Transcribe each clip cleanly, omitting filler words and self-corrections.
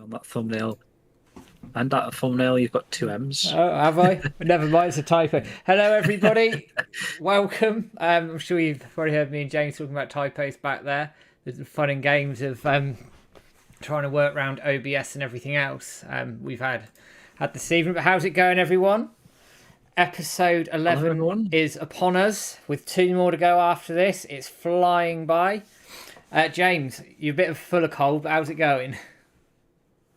on that thumbnail. And that thumbnail, you've got two M's. Oh, have I? Never mind, it's a typo. Hello, everybody. Welcome. I'm sure you've already heard me and James talking about typos back there. There's the fun and games of trying to work around OBS and everything else we've had this evening. But how's it going, everyone? Episode 11 is upon us with 2 more to go after this. It's flying by. James, you're a bit full of cold, but how's it going?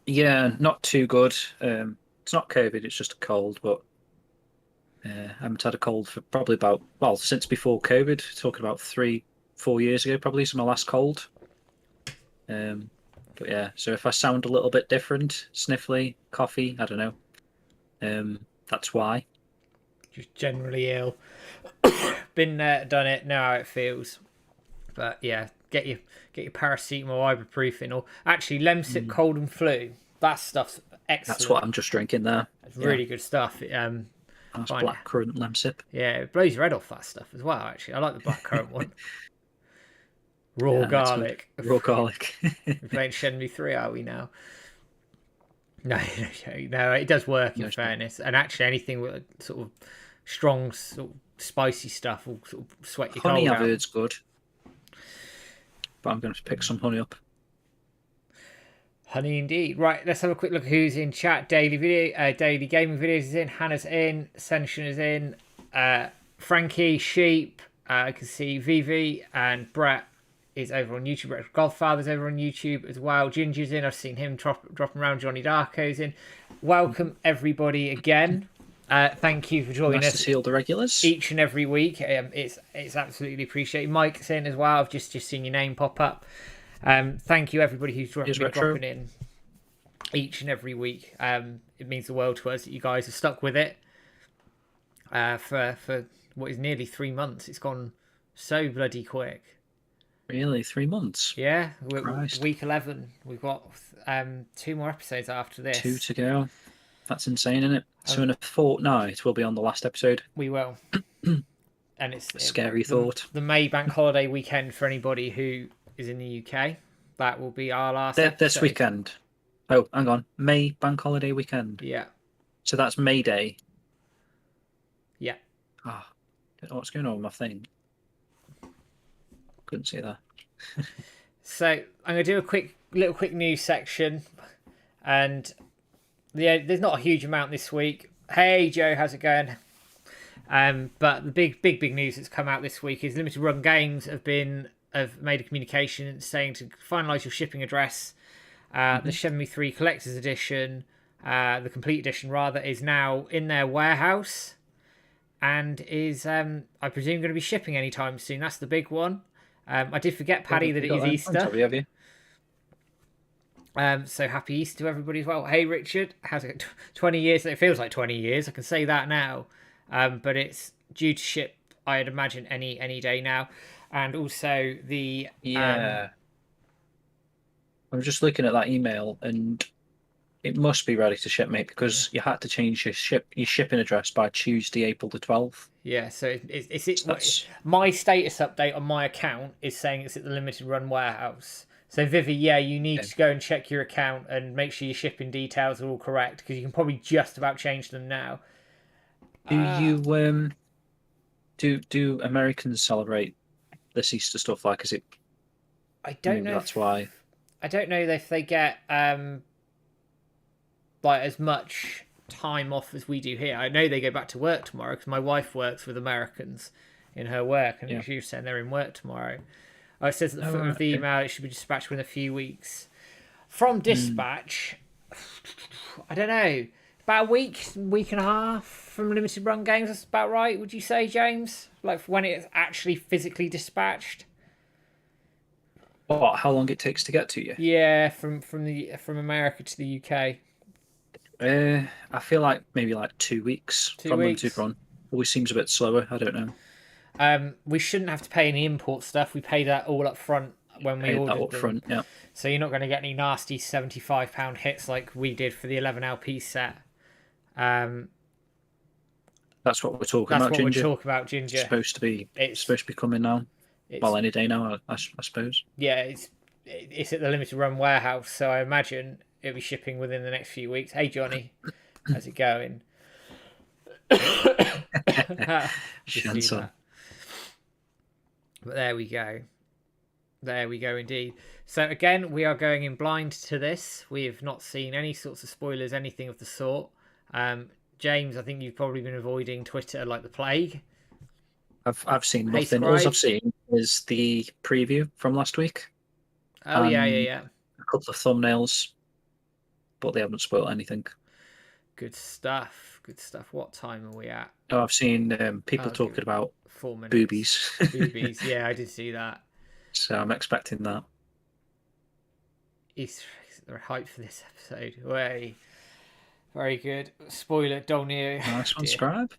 Yeah, not too good. It's not COVID, it's just a cold, but I haven't had a cold for probably since before COVID, talking about 3-4 years ago, probably is my last cold. But yeah, so if I sound a little bit different, sniffly, coughy, I don't know. That's why. Just generally ill. Been there, done it, know how it feels. But yeah, get your paracetamol, ibuprofen, or actually Lemsip cold and flu. That stuff's excellent. That's what I'm just drinking there. It's really good stuff. That's black currant Lemsip. Yeah, it blows your head off, that stuff as well. Actually, I like the black currant one. Raw garlic. Raw garlic. We're playing Shenmue 3, are we now? No, it does work in fairness. And actually, anything with sort of strong, sort of spicy stuff will sort of sweat your cold out. Honey, I've heard's good. But I'm going to pick some honey up. Honey indeed. Right, let's have a quick look at who's in chat. Daily gaming videos is in. Hannah's in. Ascension is in. Frankie, Sheep. I can see Vivi and Brett is over on YouTube. Brett Godfather's over on YouTube as well. Ginger's in. I've seen him dropping around. Johnny Darko's in. Welcome everybody again. Thank you for joining us. To see all the regulars each and every week. It's absolutely appreciated. Mike's in as well. I've just seen your name pop up. Thank you everybody who's been dropping in each and every week. It means the world to us that you guys have stuck with it for what is nearly 3 months. It's gone so bloody quick. Really, 3 months? Yeah, week 11. We've got 2 more episodes after this. 2 to go. That's insane, isn't it? So in a fortnight, we'll be on the last episode. We will. And it's a scary thought. The May bank holiday weekend for anybody who is in the UK. That will be our last episode. This weekend. Oh, hang on. May bank holiday weekend. Yeah. So that's May Day. Yeah. Ah, don't know what's going on with my thing. Couldn't see that. So I'm going to do a little quick news section, and there's not a huge amount this week. Hey Joe, how's it going? But the big news that's come out this week is Limited Run Games have made a communication saying to finalise your shipping address. The Shenmue 3 Collector's Edition, the Complete Edition rather, is now in their warehouse and is, I presume, going to be shipping anytime soon. That's the big one. I did forget, Paddy, that it is Easter. Have you? So happy Easter to everybody as well. Hey Richard, how's it? 20 years. It feels like 20 years. I can say that now. But it's due to ship, I'd imagine, any day now. And also the I'm just looking at that email, and it must be ready to ship, mate, because you had to change your shipping address by Tuesday, April the 12th. Yeah, so my status update on my account is saying it's at the Limited Run warehouse. So Vivi, you need to go and check your account and make sure your shipping details are all correct, because you can probably just about change them now. Do do Americans celebrate this Easter stuff? Like, is it? I don't know. That's why. I don't know if they get like as much time off as we do here. I know they go back to work tomorrow because my wife works with Americans in her work, and she was saying they're in work tomorrow. It says at the front of the email it should be dispatched within a few weeks. From dispatch, I don't know, about a week and a half from Limited Run Games. That's about right, would you say, James? Like when it's actually physically dispatched. What? How long it takes to get to you? Yeah, from America to the UK. I feel like maybe like 2 weeks from Limited Run. Always seems a bit slower. I don't know. We shouldn't have to pay any import stuff. We pay that all up front when we ordered that up front. Yeah. So you're not going to get any nasty £75 hits like we did for the 11LP set. That's what we're talking about. That's what we're talking about, Ginger. It's supposed to be coming now. Well, any day now, I suppose. Yeah, it's at the Limited Run warehouse, so I imagine it'll be shipping within the next few weeks. Hey Johnny, how's it going? Just do that. But there we go. There we go indeed. So again, we are going in blind to this. We have not seen any sorts of spoilers, anything of the sort. James, I think you've probably been avoiding Twitter like the plague. I've seen nothing. All I've seen is the preview from last week. Oh yeah. A couple of thumbnails, but they haven't spoiled anything. Good stuff. What time are we at? Oh, I've seen people talking about 4 minutes. boobies. Boobies, yeah, I did see that. So I'm expecting that. Easter eggs are hype for this episode. Way. Very good. Spoiler, don't hear. Nice one, Scribe.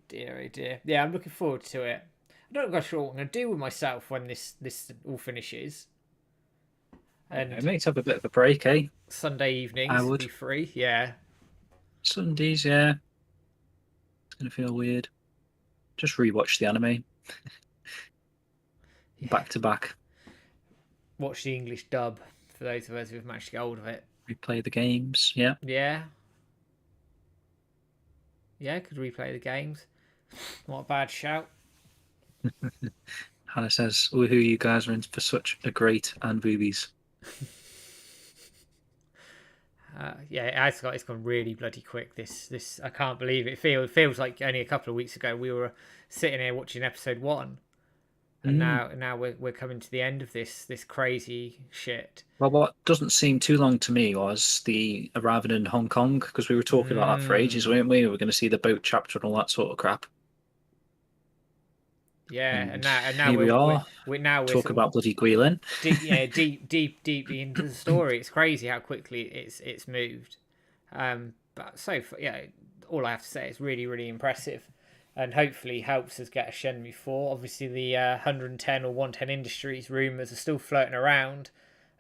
Dear, oh dear. Yeah, I'm looking forward to it. I don't know sure what I'm going to do with myself when this all finishes. And I might have a bit of a break, eh? Sunday evenings would be free, yeah. Sundays, yeah. It's going to feel weird. Just rewatch the anime. Yeah. Back to back. Watch the English dub for those of us who've managed to get hold of it. Replay the games, yeah. Yeah. Yeah, could replay the games. Not a bad shout. Hannah says, woohoo, you guys are in for such a great and boobies. Yeah, it's gone really bloody quick. This I can't believe it. It feels like only a couple of weeks ago we were sitting here watching episode 1, and now we're coming to the end of this crazy shit. Well, what doesn't seem too long to me was the arriving in Hong Kong, because we were talking about that for ages, weren't we? We were going to see the boat chapter and all that sort of crap. Yeah, and now we're talking about bloody Guilin. deeply into the story. It's crazy how quickly it's moved. But so far, yeah, all I have to say is really, really impressive, and hopefully helps us get a Shenmue 4. Obviously, the 110 or 110 Industries rumours are still floating around.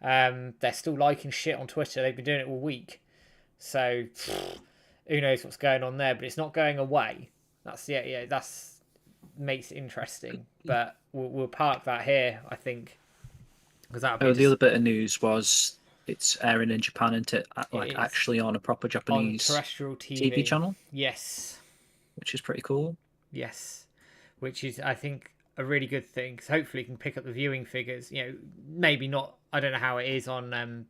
They're still liking shit on Twitter. They've been doing it all week, so who knows what's going on there? But it's not going away. That's makes it interesting, but we'll park that here, I think, because that. The other bit of news was it's airing in Japan, isn't it? Actually on a proper Japanese on terrestrial TV channel. Yes, which is pretty cool. Yes, which is I think a really good thing, because hopefully it can pick up the viewing figures. You know, maybe not. I don't know how it is on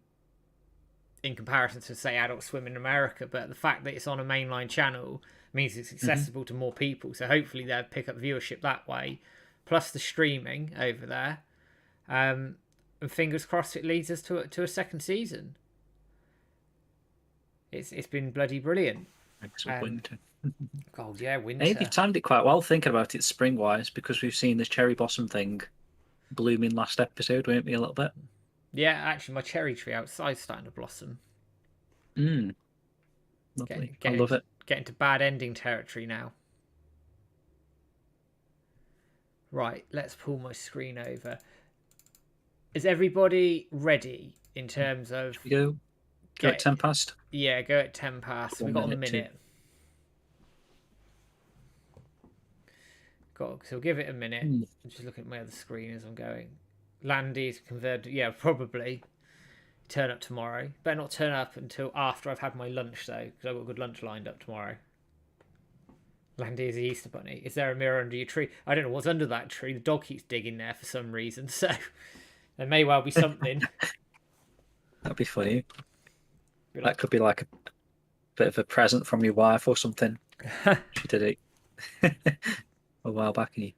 in comparison to say Adult Swim in America, but the fact that it's on a mainline channel means it's accessible to more people, so hopefully they'll pick up viewership that way, plus the streaming over there, and fingers crossed it leads us to a second season. It's been bloody brilliant. Winter. God, yeah, winter. Hey, you've timed it quite well thinking about it spring wise, because we've seen this cherry blossom thing blooming last episode, weren't we, a little bit? Yeah, actually my cherry tree outside's starting to blossom. Lovely. I love it. Getting to bad ending territory now. Right, let's pull my screen over. Is everybody ready in terms of... Go at 10 past? Yeah, go at 10 past. We've got a minute. So give it a minute. I'm just looking at my other screen as I'm going. Landy's converted. Yeah, probably. Turn up tomorrow. Better not turn up until after I've had my lunch, though, because I've got a good lunch lined up tomorrow. Landy is the Easter Bunny. Is there a mirror under your tree? I don't know what's under that tree. The dog keeps digging there for some reason, so there may well be something. That'd be funny. That could be like a bit of a present from your wife or something. She did it a while back. And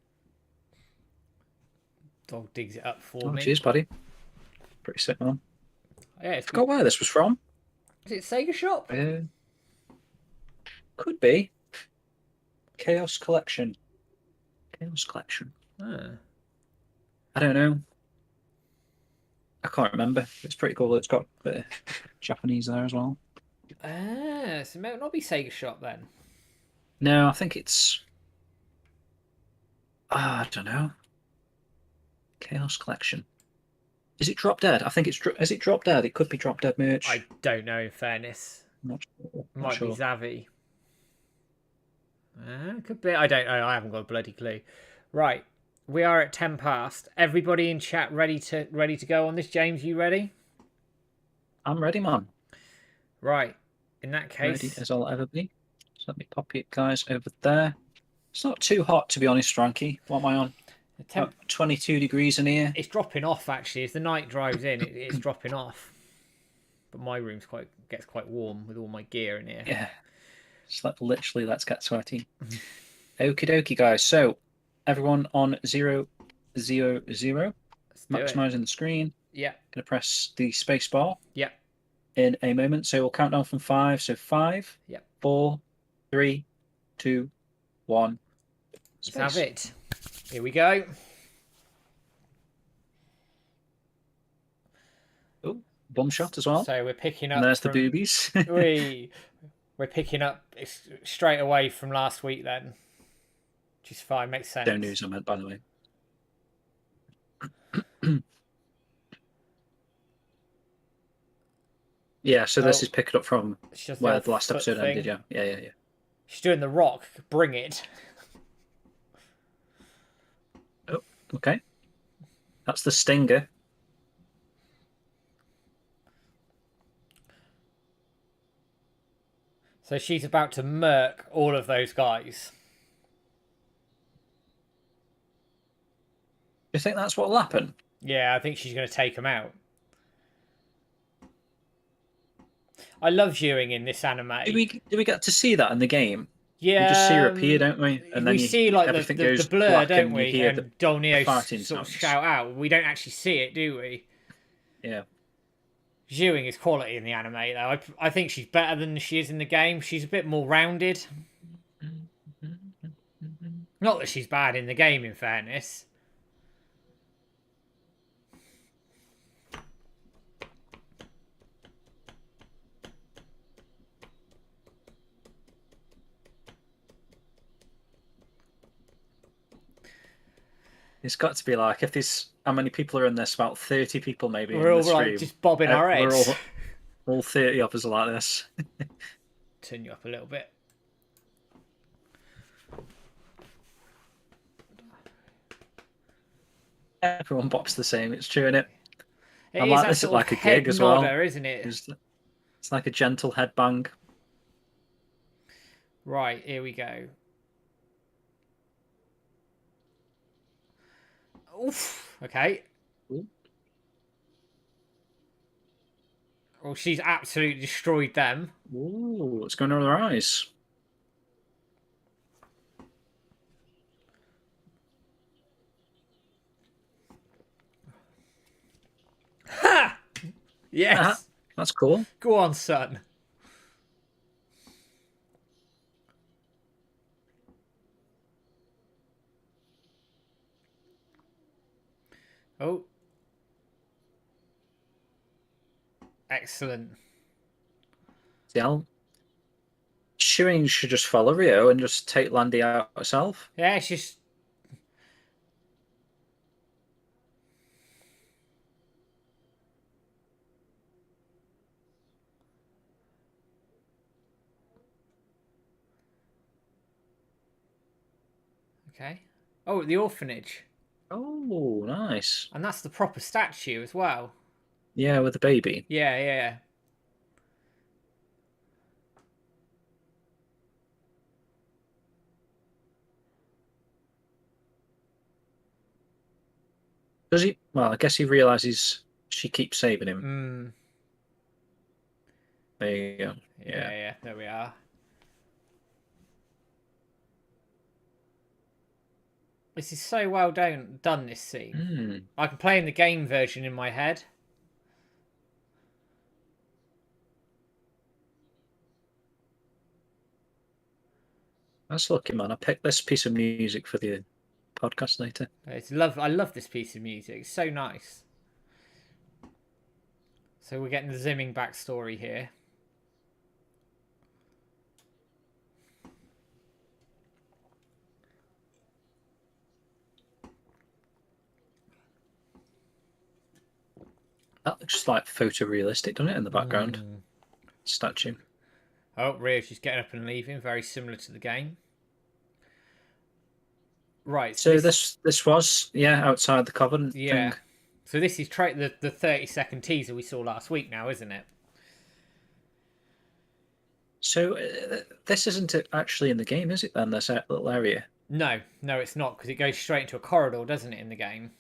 dog digs it up for me. Cheers, buddy. Pretty sick, man. Yeah, I forgot where this was from. Is it Sega Shop? Could be. Chaos Collection. I don't know. I can't remember. It's pretty cool. It's got a bit of Japanese there as well. So it might not be Sega Shop then. No, I think it's... I don't know. Chaos Collection. Is it Drop Dead? I think it's... Is it Drop Dead? It could be Drop Dead merch. I don't know, in fairness. Not sure. Might be Zavi. Could be. I don't know. I haven't got a bloody clue. Right. We are at 10 past. Everybody in chat ready to go on this? James, you ready? I'm ready, man. Right. In that Ready case, as I'll ever be. So let me pop you guys over there. It's not too hot, to be honest, Frankie. What am I on? the About temp 22 degrees in here. it's dropping off actually. As the night drives in, it's dropping off. But my room's gets quite warm with all my gear in here. Yeah. It's like literally, let's get sweaty. Okie dokie, guys. So everyone on 000, Let's do it. maximizing the screen. Yeah. Gonna press the space bar Yeah. in a moment. So we'll count down from 5. So 5, Yeah. 4, 3, 2, 1. Let's have it. Here we go. Oh, bum shot as well. So we're picking up. And there's the boobies. We're picking up straight away from last week then, which is fine. Makes sense. No news, I meant, by the way. Yeah, so this is picking up from where the last episode ended. Yeah. She's doing the rock. Bring it. Oh, okay. That's the stinger. So she's about to murk all of those guys. Do you think that's what will happen? Yeah, I think she's going to take them out. I love viewing in this anime. Do we get to see that in the game? Yeah, we just see her appear, don't we? And then we see like the blur, don't we? And Dolnio sort of shout out. We don't actually see it, do we? Yeah. Viewing is quality in the anime, though. I think she's better than she is in the game. She's a bit more rounded. Not that she's bad in the game, in fairness. It's got to be like, if there's how many people are in this? About 30 people, maybe. We're all like just bobbing our heads. All 30 of us are like this. Turn you up a little bit. Everyone bops the same. It's true, innit? I like this at like a gig as well, isn't it? It's like a gentle headbang. Right, here we go. Oof. Okay. Ooh. Well, she's absolutely destroyed them. Ooh, what's going on with her eyes? Ha! Yes. That's cool. Go on, son. Oh. Excellent. Yeah. Shuing should just follow Rio and just take Landy out herself. Yeah, she's... Okay. Oh, the orphanage. Oh, nice. And that's the proper statue as well. Yeah, with the baby. Yeah. Does he? Well, I guess he realizes she keeps saving him. There you go. Yeah. There we are. This is so well done, this scene. I can play in the game version in my head. That's lucky, man. I picked this piece of music for the podcast later. I love this piece of music. It's so nice. So we're getting the Zimming backstory here. That looks just like photorealistic, doesn't it, in the background? Statue. Oh, Rio, she's getting up and leaving. Very similar to the game. Right. So this was, outside the Covenant thing. So this is the 30-second teaser we saw last week now, isn't it? So this isn't actually in the game, is it? Then this little area. No, no, it's not, because it goes straight into a corridor, doesn't it, in the game?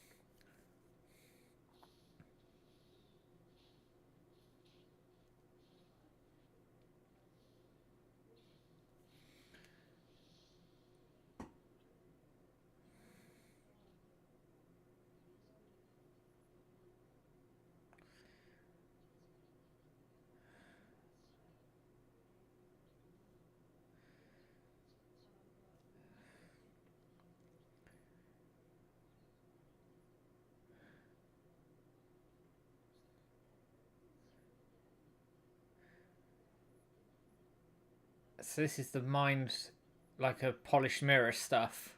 So this is the mind, like a polished mirror stuff.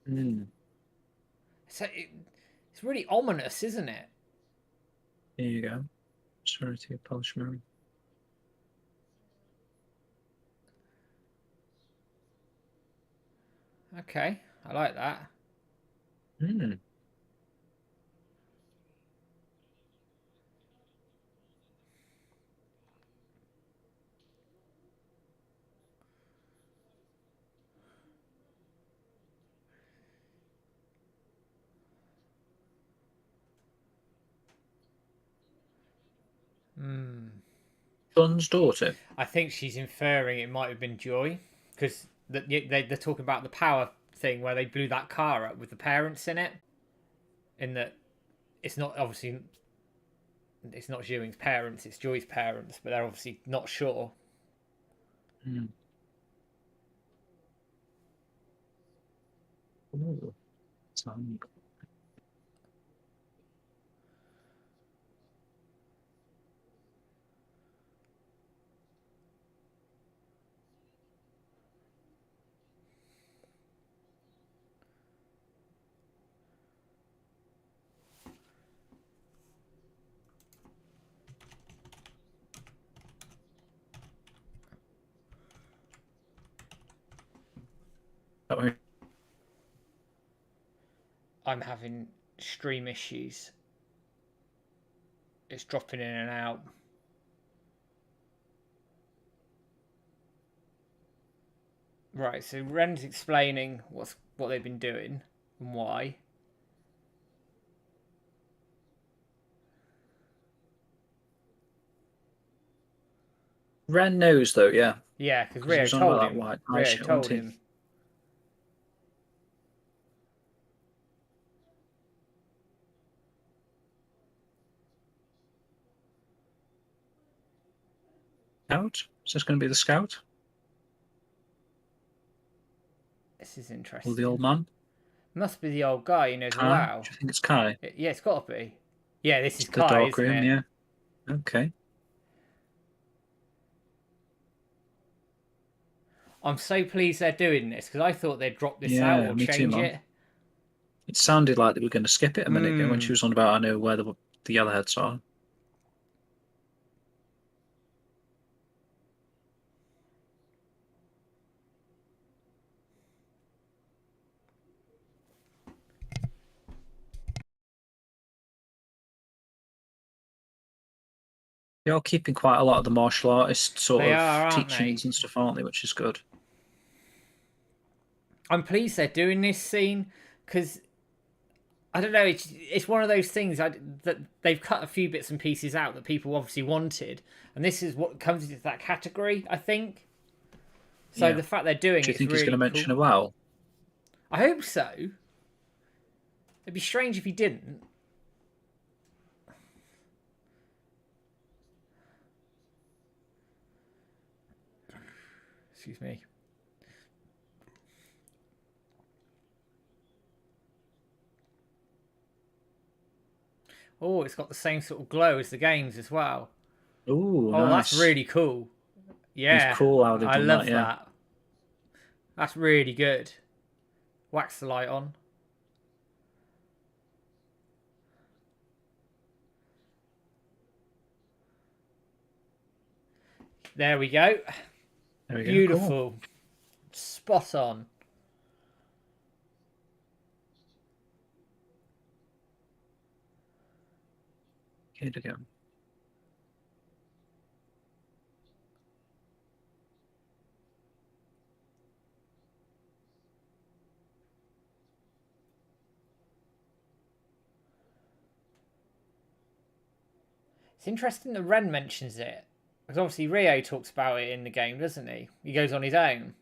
Mm. So it's really ominous, isn't it? There you go. Sorry to polish memory. Okay, I like that. Mm. Son's daughter. I think she's inferring it might have been Joy, because they're talking about the power thing where they blew that car up with the parents in it. In that, it's not obviously it's not Ewing's parents, it's Joy's parents, but they're obviously not sure. Mm. Oh, son. Oh, I'm having stream issues. It's dropping in and out. Right, so Ren's explaining what they've been doing and why. Ren knows though, yeah, Yeah, because because he Rio was on about told that him. white eye Rio shit, wasn't told he? him. Scout? Is this going to be the scout This is or the old interesting. man? Must be the old guy who knows a Kai? wow. Do you think it's Kai? Yeah, it's got to be. Yeah, this is The Kai, dark isn't room, it? yeah. Okay. I'm so pleased they're doing this because I thought they'd drop this out Yeah, or me too, change man. it. It sounded like they were going to skip it a minute ago when she Hmm. was on about I know where the yellowheads are. They are keeping quite a lot of the martial artist sort They of are, aren't they? teachings and stuff, aren't they? Which is good. I'm pleased they're doing this scene because I don't know. It's one of those things that they've cut a few bits and pieces out that people obviously wanted, and this is what comes into that category, I think. So Yeah. the fact they're doing Do you it's think he's going to really cool. mention a WoW? I hope so. It'd be strange if he didn't. Excuse me. Oh, it's got the same sort of glow as the games as well. Oh, Oh, that's nice. really cool. It's Yeah, cool how they've I done that, love yeah. that. That's really good. Wax the light on. There we go. There we go, cool. Beautiful. Spot on. Here we go. It's interesting that Ren mentions it. Because obviously Rio talks about it in the game, doesn't he? He goes on his own.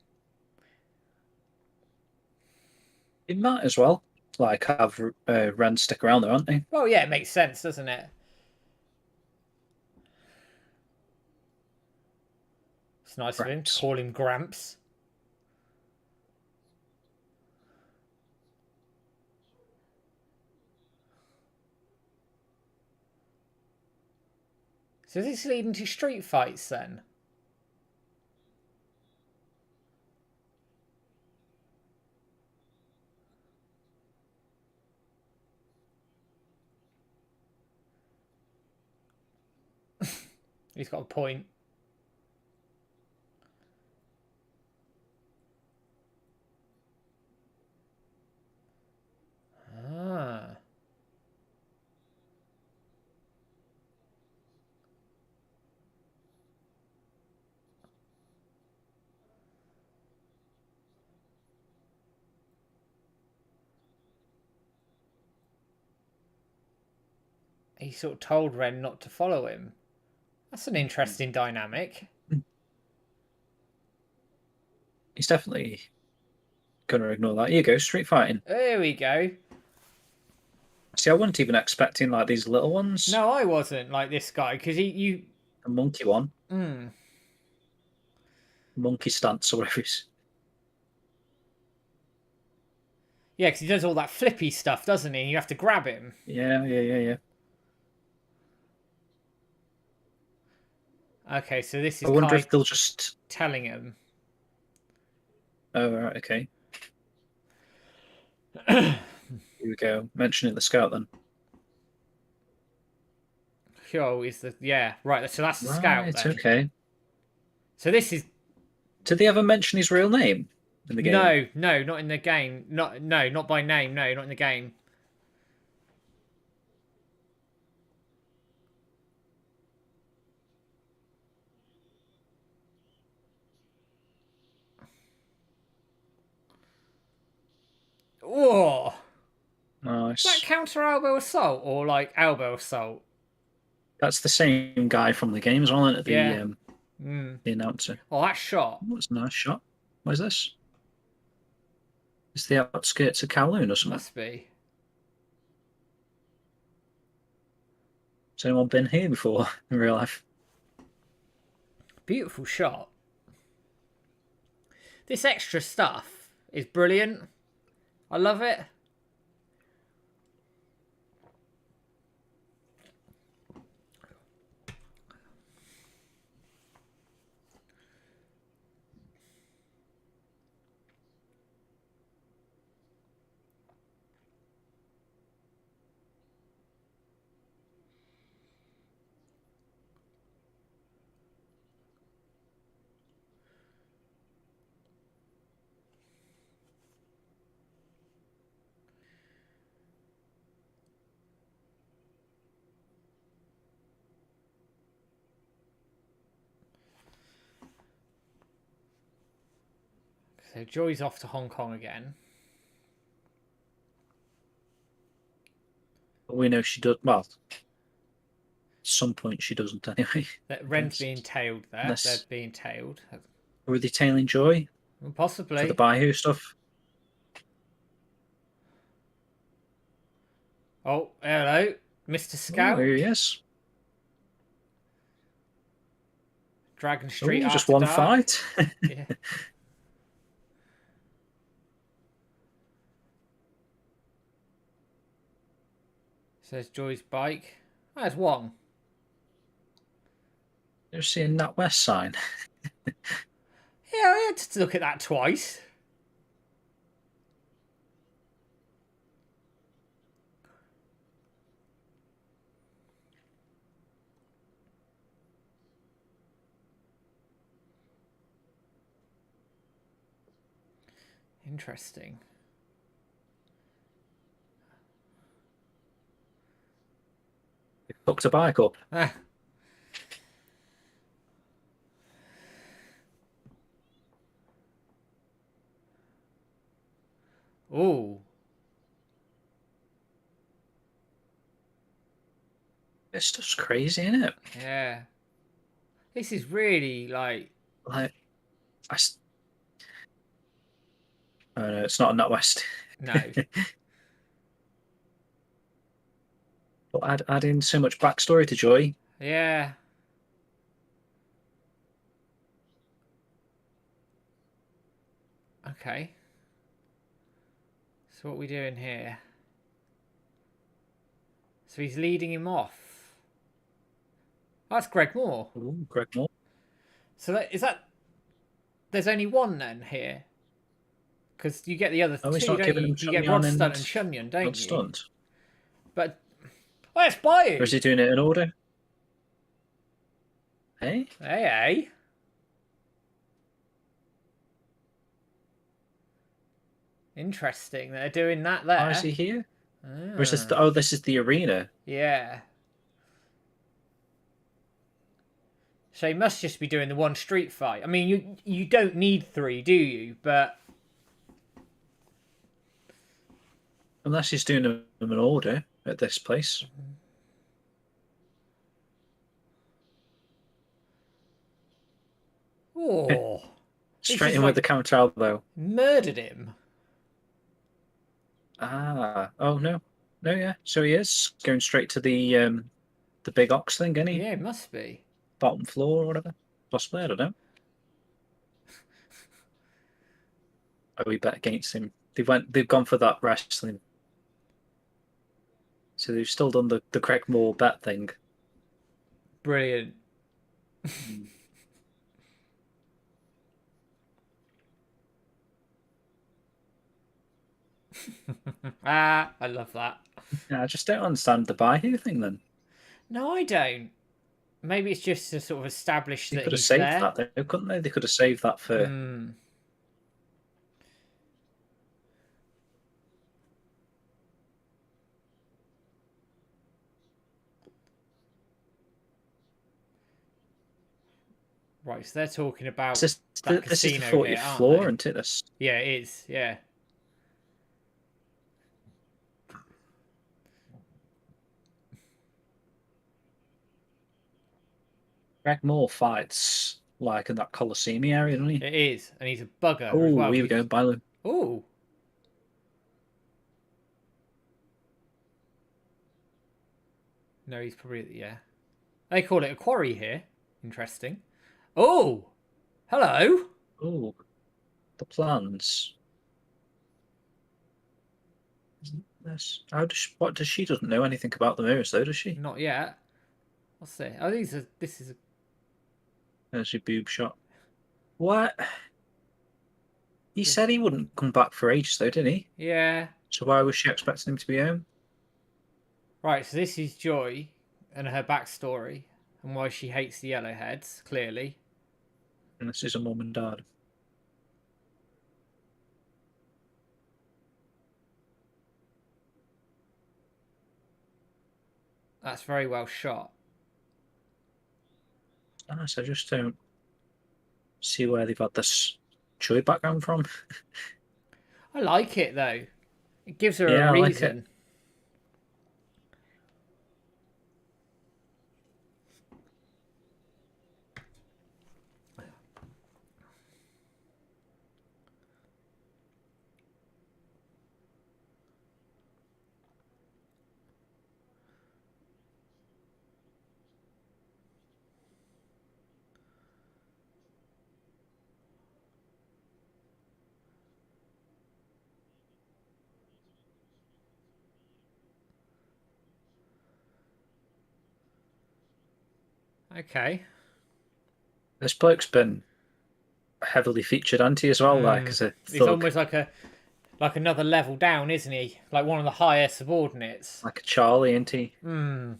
It might as well, like, have Ren stick around there, aren't they? Well, yeah, it makes sense, doesn't it? It's nice of him to Perhaps. call him Gramps. So is this leading to street fights then? He's got a point. Ah. He sort of told Ren not to follow him. That's an interesting dynamic. He's definitely going to ignore that. Here you go, street fighting. There we go. See, I wasn't even expecting like these little ones. No, I wasn't like this guy because you. A monkey one. Mm. Monkey stance or whatever it's. Yeah, because he does all that flippy stuff, doesn't he? You have to grab him. Yeah. Okay, so this is I wonder Kai if they'll just. telling him. Oh, right, okay. Here we go. Mentioning the scout then. Hyo is the right. So that's the scout Right, then. okay. So this is Did they ever mention his real name in the game? no, not in the game. Not by name. No, not in the game. Oh, is that Nice. counter elbow assault or like elbow assault? That's the same guy from the game as well, isn't it? Yeah. The announcer. Oh, that shot. Oh, that's a nice shot. What is this? It's the outskirts of Kowloon or something. Must be. Has anyone been here before in real life? Beautiful shot. This extra stuff is brilliant. I love it. So Joy's off to Hong Kong again. But we know she does. Well, at some point she doesn't anyway. That Ren's being tailed there. Unless... They're being tailed. Or are they tailing Joy? Possibly. For the Bayou stuff? Oh, hello. Mr. Scout. Oh, here he is. Dragon Street Ooh, just After one Dark. fight. Yeah. Says Joy's bike. Oh, there's one. You're seeing that West sign. Yeah, I had to look at that twice. Interesting. hooked a bike up. Ah. Ooh. This stuff's crazy, isn't it? Yeah. This is really like. Like, I, oh no, it's not a NatWest. No. But add in so much backstory to Joy. Yeah. Okay. So what are we doing here? So he's leading him off. Oh, that's Greg Moore. Ooh, Greg Moore. So is that? There's only one then here, because you get the other Oh, he's two, not don't giving you? him You get Chunyan Rod Stunt and and Chunyan, don't you? Stunt. But let's buy Or is you. he doing it in order? Hey? Hey, hey. Interesting. They're doing that Why is there. he here? Or is this Ah, the, oh, this is the arena. yeah. So he must just be doing the one street fight. I mean, you don't need three, do you? But Unless he's doing them in order at this place. oh, he's Straight just in with like the counter elbow. murdered him. Ah, oh no. No, yeah. So he is going straight to the big ox thing, isn't he? Yeah, it must be. Bottom floor or whatever. Possibly, I don't know. Oh, we bet against him. They've gone for that wrestling. So they've still done the Greg Moore bet thing. Brilliant. Mm. Ah, I love that. Yeah, I just don't understand the buy here thing then. No, I don't. Maybe it's just to sort of establish They that could have he's saved there. that though, couldn't they? They could have saved that for Hmm. Right, so they're talking about that this is the casino 40th here, aren't floor, they? isn't it? This Yeah, it is. Yeah. Greg Moore fights like in that Colosseum area, doesn't he? It is. And he's a bugger as Oh, well. here we go. By Oh. No, he's probably, yeah. They call it a quarry here. Interesting. Oh! Hello! oh, the plans. This, how does she, what does she doesn't know anything about the mirrors though, does she? Not yet. What's this? Oh, this is a... There's your boob shot. What? He said he wouldn't come back for ages though, didn't he? Yeah. So why was she expecting him to be home? Right, so this is Joy and her backstory and why she hates the Yellowheads, clearly. And this is a mum and dad. That's very well shot. Nice. I just don't see where they've had this Choi background from. I like it though. It gives her a Yeah, I like it. reason. Okay. This bloke's been heavily featured, anti as well, like as a He's thug, almost like another level down, isn't he? Like one of the higher subordinates. like a Charlie, anti. Hmm.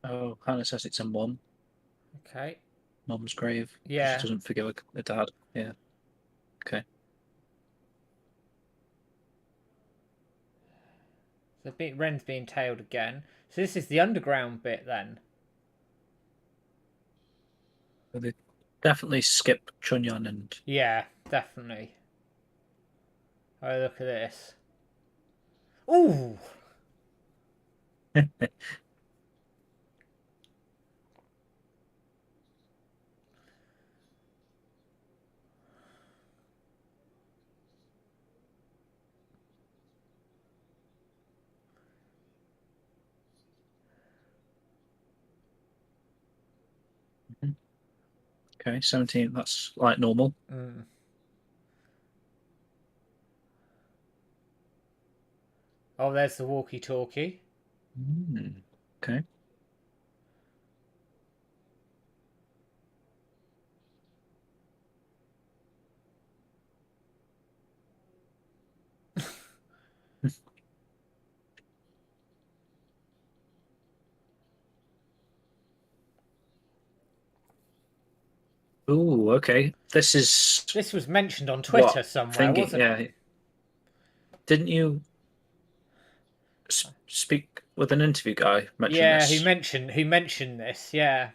Oh, Hannah says it's a mum. Okay. Mum's grave because she Yeah. doesn't forgive her dad. Yeah. Okay. So Ren's being tailed again. So this is the underground bit then. So they definitely skip Chunyon and Yeah, definitely. Oh, look at this. Ooh. okay, 17. That's like normal. Mm. Oh, there's the walkie-talkie. Mm, okay. Ooh, okay. This is This was mentioned on Twitter what somewhere, thinking. wasn't it? Yeah. Didn't you speak with an interview guy mention Yeah, this? who mentioned this? Yeah.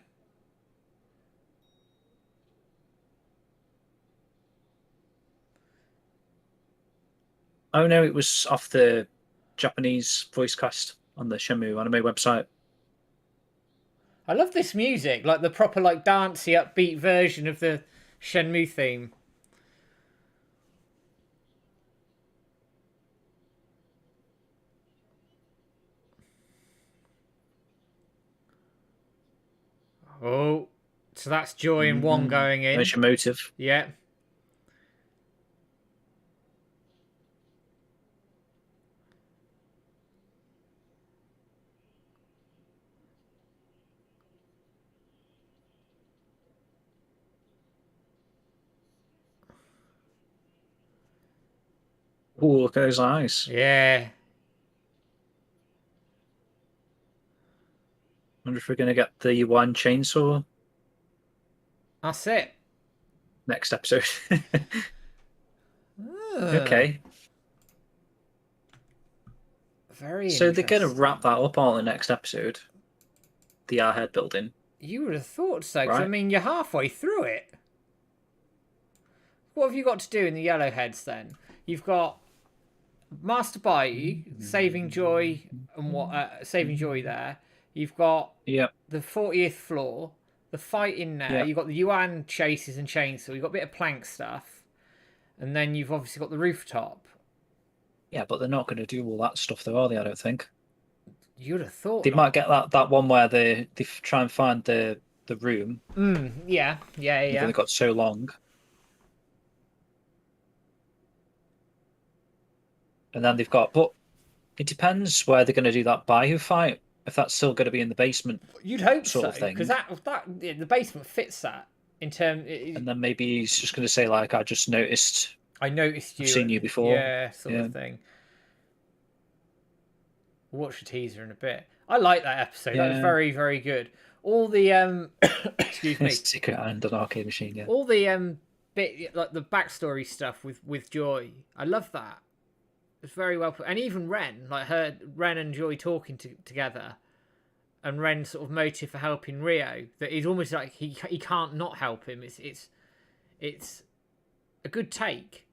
Oh no, it was off the Japanese voice cast on the Shenmue anime website. I love this music, like the proper like dancey upbeat version of the Shenmue theme. Oh, so that's Joy and One going in. There's your motive. Yeah. Ooh, look at those eyes. Yeah. Wonder if we're gonna get the one chainsaw That's it. next episode. Ugh, Okay. very So they're gonna wrap interesting. that up all in the next episode. The Airhead building, You would have thought so, because I right? mean, you're halfway through it. What have you got to do in the Yellowheads then? You've got Master Bai saving Joy and what saving Joy there. You've got Yep, the 40th floor, the fight in there. yep. You've got the Yuan chases and chainsaw. You've got a bit of plank stuff, and then you've obviously got the rooftop. Yeah, but they're not gonna do all that stuff though, are they? I don't think. You'd have thought They might not. get that one where they try and find the room, Yeah, yeah, even though yeah. they got so long. And then they've got, but it depends where they're going to do that Bayou fight. If that's still going to be in the basement You'd hope sort so, of because thing. yeah, the basement fits that in terms. And then maybe he's just going to say, like, I just noticed, I noticed I've you, seen you before. yeah, sort of Yeah. thing. We'll watch the teaser in a bit. I like that episode. That was Yeah. very, very good. All the excuse me, Secret and an arcade machine, yeah. all the bit like the backstory stuff with Joy. I love that. It's very well put, and even Ren and Joy talking together, and Ren's sort of motive for helping Rio. That he's almost like he can't not help him. It's a good take.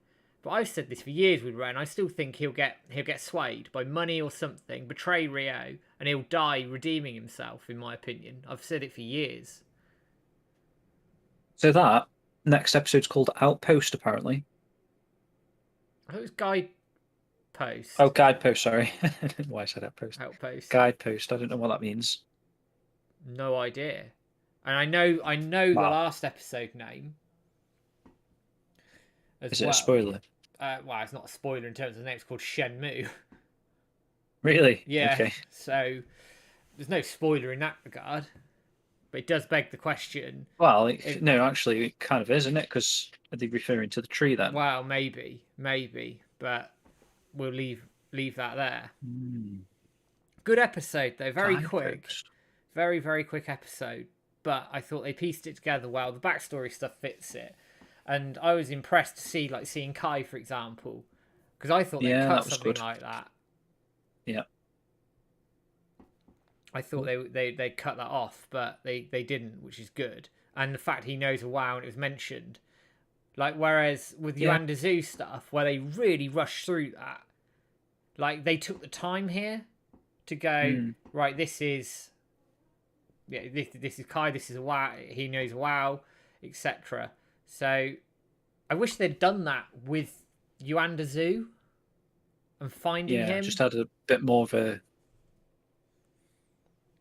But I've said this for years with Ren. I still think he'll get swayed by money or something, betray Rio, and he'll die redeeming himself. In my opinion, I've said it for years. So that next episode's called Outpost, apparently. I thought it was Guide Oh, Post. Guidepost, sorry. I don't know why I said Outpost. Outpost. Guidepost, I don't know what that means. No idea. And I know the Wow. last episode name as Is it a well. spoiler? Well, it's not a spoiler in terms of the name. It's called Shenmue. Really? Yeah. Okay. So there's no spoiler in that regard. But it does beg the question. Well, no, actually, it kind of is, isn't it? Because are they referring to the tree then? Well, maybe, but we'll leave that there. Hmm. Good episode though, very quick, Guidepost. Very, very quick episode, but I thought they pieced it together well. The backstory stuff fits it, and I was impressed to see, like, seeing Kai, for example, because I thought they'd Yeah, cut that was something good. like that. Yeah. I thought they cut that off, but they didn't, which is good. And the fact he knows a WoW and it was mentioned, like, whereas with Yeah. Yuanda Zoo stuff, where they really rushed through that, like, they took the time here to go, right, this is this is Kai, this is a WoW, he knows WoW, etc. So I wish they'd done that with Yuanda Zoo and finding Yeah, him. just had a bit more of a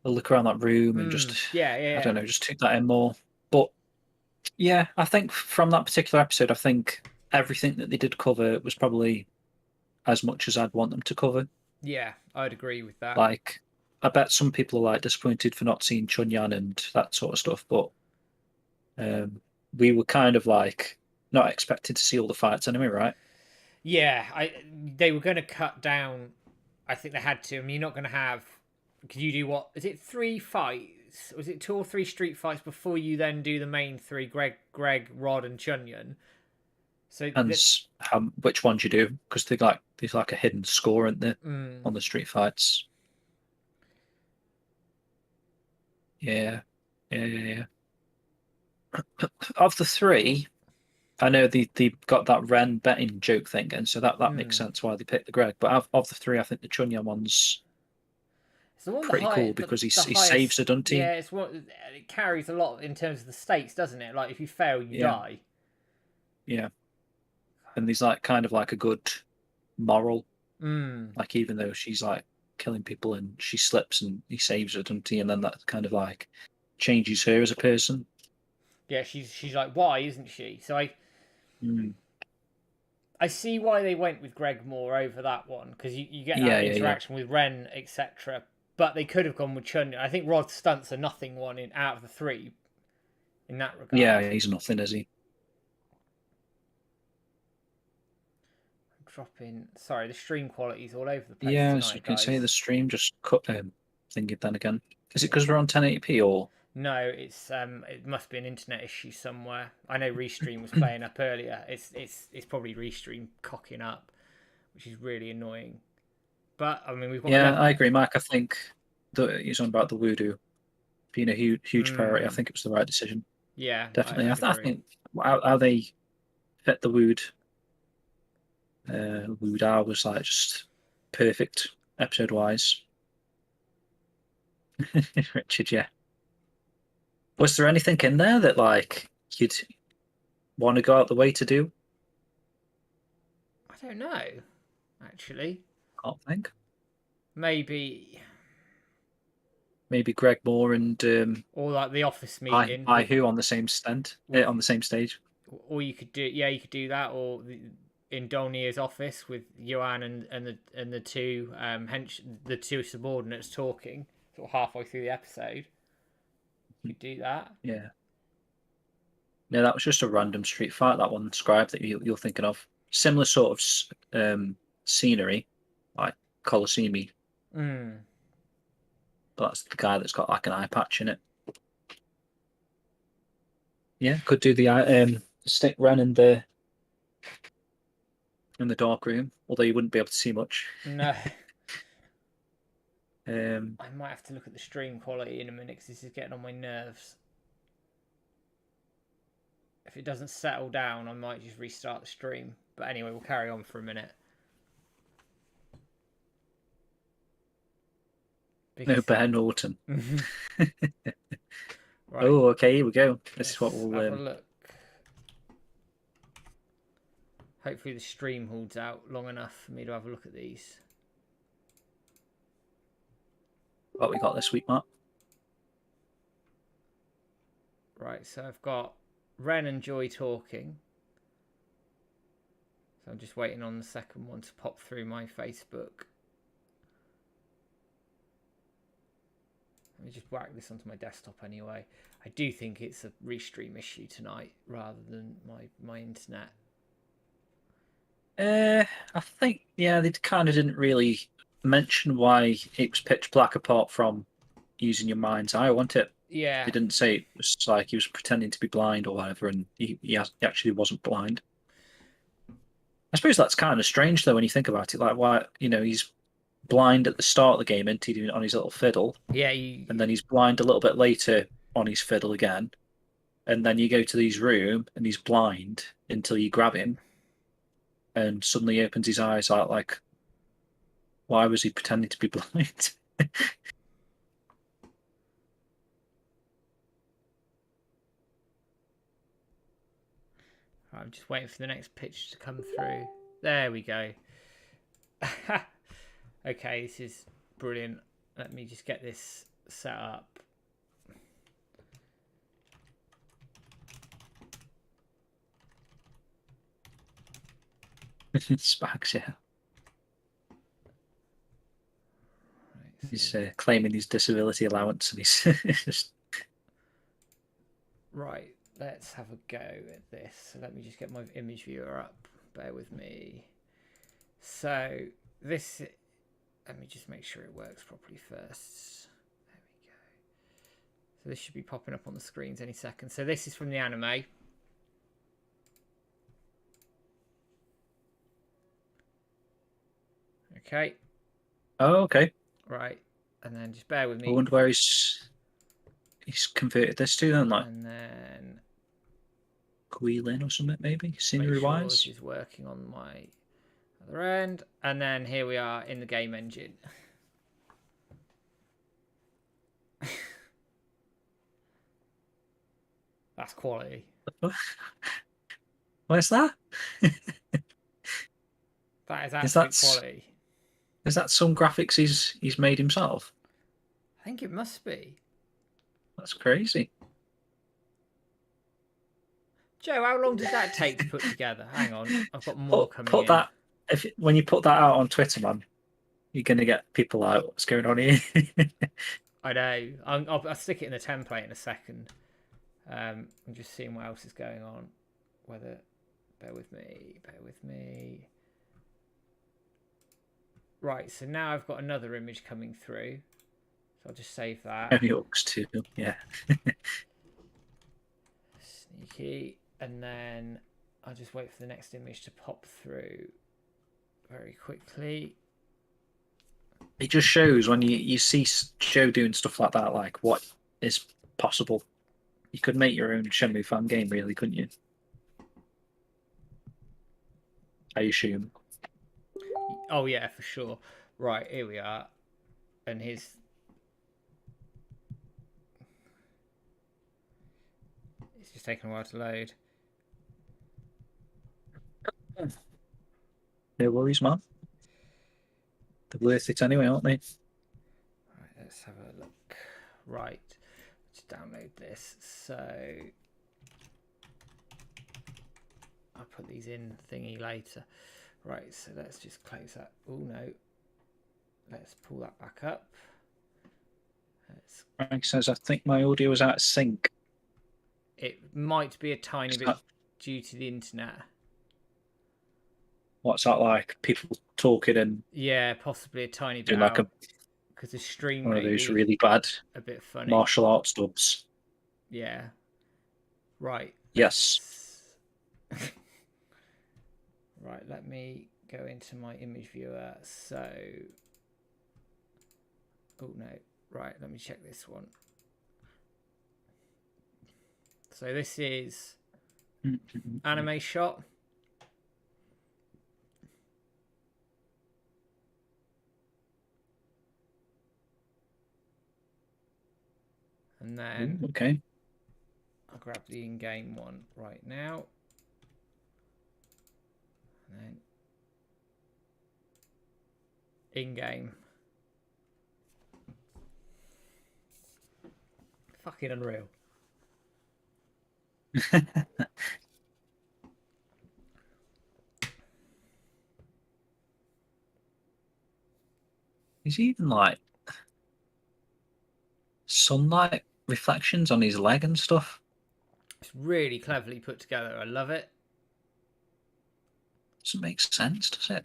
look around that room and just, Yeah, I yeah, don't know, just took that in more. But yeah, I think from that particular episode, I think everything that they did cover was probably as much as I'd want them to cover. yeah. I'd agree with that. Like, I bet some people are like disappointed for not seeing Chunyan and that sort of stuff, but we were kind of like not expected to see all the fights anyway, right? Yeah, they were going to cut down. I think they had to. I mean, you're not going to have. Could you do what? Is it 3 fights? Was it 2 or 3 street fights before you then do the main 3? Greg, Rod, and Chunyan. So And which ones you do, because there's like a hidden score, isn't there, on the street fights? Yeah, yeah. Of the three, I know they got that Ren betting joke thing, and so that makes sense why they picked the Greg. But of the three, I think the Chunyan one's it's the one pretty cool because he highest, saves the Dunty. Yeah, it's what it carries a lot in terms of the stakes, doesn't it? Like, if you fail, you die. Yeah, and there's like kind of like a good moral. Mm. Like, even though she's like killing people and she slips and he saves her, doesn't he? And then that kind of like changes her as a person. Yeah, she's like, why isn't she? So I see why they went with Greg Moore over that one, because you get that interaction with Ren, etc. But they could have gone with Chun. I think Rod Stunt's a nothing one out of the 3 in that regard. Yeah, he's nothing, is he? Dropping. Sorry, the stream quality's all over the place Yeah, tonight, so you can guys. say the stream just cut thingy then again. Is it because we're on 1080p or? No, it must be an internet issue somewhere. I know Restream was playing up earlier. It's probably Restream cocking up, which is really annoying. But I mean, we've got. Yeah, I agree, Mike. I think he's on about the voodoo being a huge priority. I think it was the right decision. Yeah, Definitely. I think how they fit the Wood Woodar was like just perfect episode wise. Richard, yeah. Was there anything in there that like you'd want to go out the way to do? I don't know, actually. Can't think. Maybe Greg Moore and or like the office meeting. I who on the same on the same stage. Or you could do that, or in Dolnier's office with Johan and the two the two subordinates talking sort of halfway through the episode. You could do that. Yeah. No, that was just a random street fight. That one, Scribe, that you're thinking of. Similar sort of scenery, like Colosseum. But that's the guy that's got like an eye patch in it. Yeah, could do the stick Ren in the dark room, although you wouldn't be able to see much. No. I might have to look at the stream quality in a minute because this is getting on my nerves. If it doesn't settle down, I might just restart the stream. But anyway, we'll carry on for a minute. No, Ben Norton. Right. Oh, okay, here we go. This is what we'll have a look. Hopefully the stream holds out long enough for me to have a look at these. What we got this week, Matt? Right, so I've got Ren and Joy talking. So I'm just waiting on the second one to pop through my Facebook. Let me just whack this onto my desktop anyway. I do think it's a restream issue tonight rather than my internet. I think, yeah, they kind of didn't really mention why it was pitch black apart from using your mind's eye, wasn't it? Yeah. They didn't say it was like he was pretending to be blind or whatever, and he actually wasn't blind. I suppose that's kind of strange though when you think about it. Like, why, he's blind at the start of the game, and he on his little fiddle, Yeah. and then he's blind a little bit later on his fiddle again, and then you go to his room and he's blind until you grab him, and suddenly he opens his eyes out. Like, why was he pretending to be blind? I'm just waiting for the next pitch to come through. There we go. Okay, this is brilliant. Let me just get this set up. Spags, yeah. He's claiming his disability allowance, and he's just. Right, let's have a go at this. So let me just get my image viewer up. Bear with me. So this, let me just make sure it works properly first. There we go. So this should be popping up on the screens any second. So this is from the anime. Okay. Oh, okay. Right, and then just bear with me. I wonder where he's converted this to then, like And then Guilin or something, maybe scenery make sure wise. this is working on my other end. And then here we are in the game engine. That's quality. Where's that? That is absolute quality. Is that some graphics he's made himself? I think it must be. That's crazy. Joe, how long did that take to put together? Hang on, I've got more coming in. That when you put that out on Twitter, man, you're gonna get people out. What's going on here? I know. I'll stick it in the template in a second. I'm just seeing what else is going on. Whether, bear with me. Right, so now I've got another image coming through. So I'll just save that. Only hooks too, yeah. Sneaky. And then I'll just wait for the next image to pop through very quickly. It just shows when you see Joe doing stuff like that, like what is possible. You could make your own Shenmue fan game, really, couldn't you? I assume. Oh yeah, for sure. Right, here we are. And here's... It's just taking a while to load. No worries, man. They're worth it anyway, aren't they? Right, let's have a look. Right, let's download this. So I'll put these in thingy later. Right, so let's just close that. Oh no. Let's pull that back up. Frank says, I think my audio is out of sync. It might be a tiny bit due to the internet. What's that like? People talking and yeah, possibly a tiny bit like because the stream one of may those be really bad a bit funny. martial arts dubs. Yeah. Right. Yes. Right, let me go into my image viewer. So, oh no. Right, let me check this one. So this is anime shot. And then okay. I'll grab the in-game one right now. And then in-game. Fucking unreal. He's even like sunlight reflections on his leg and stuff. It's really cleverly put together. I love it. Doesn't make sense, does it?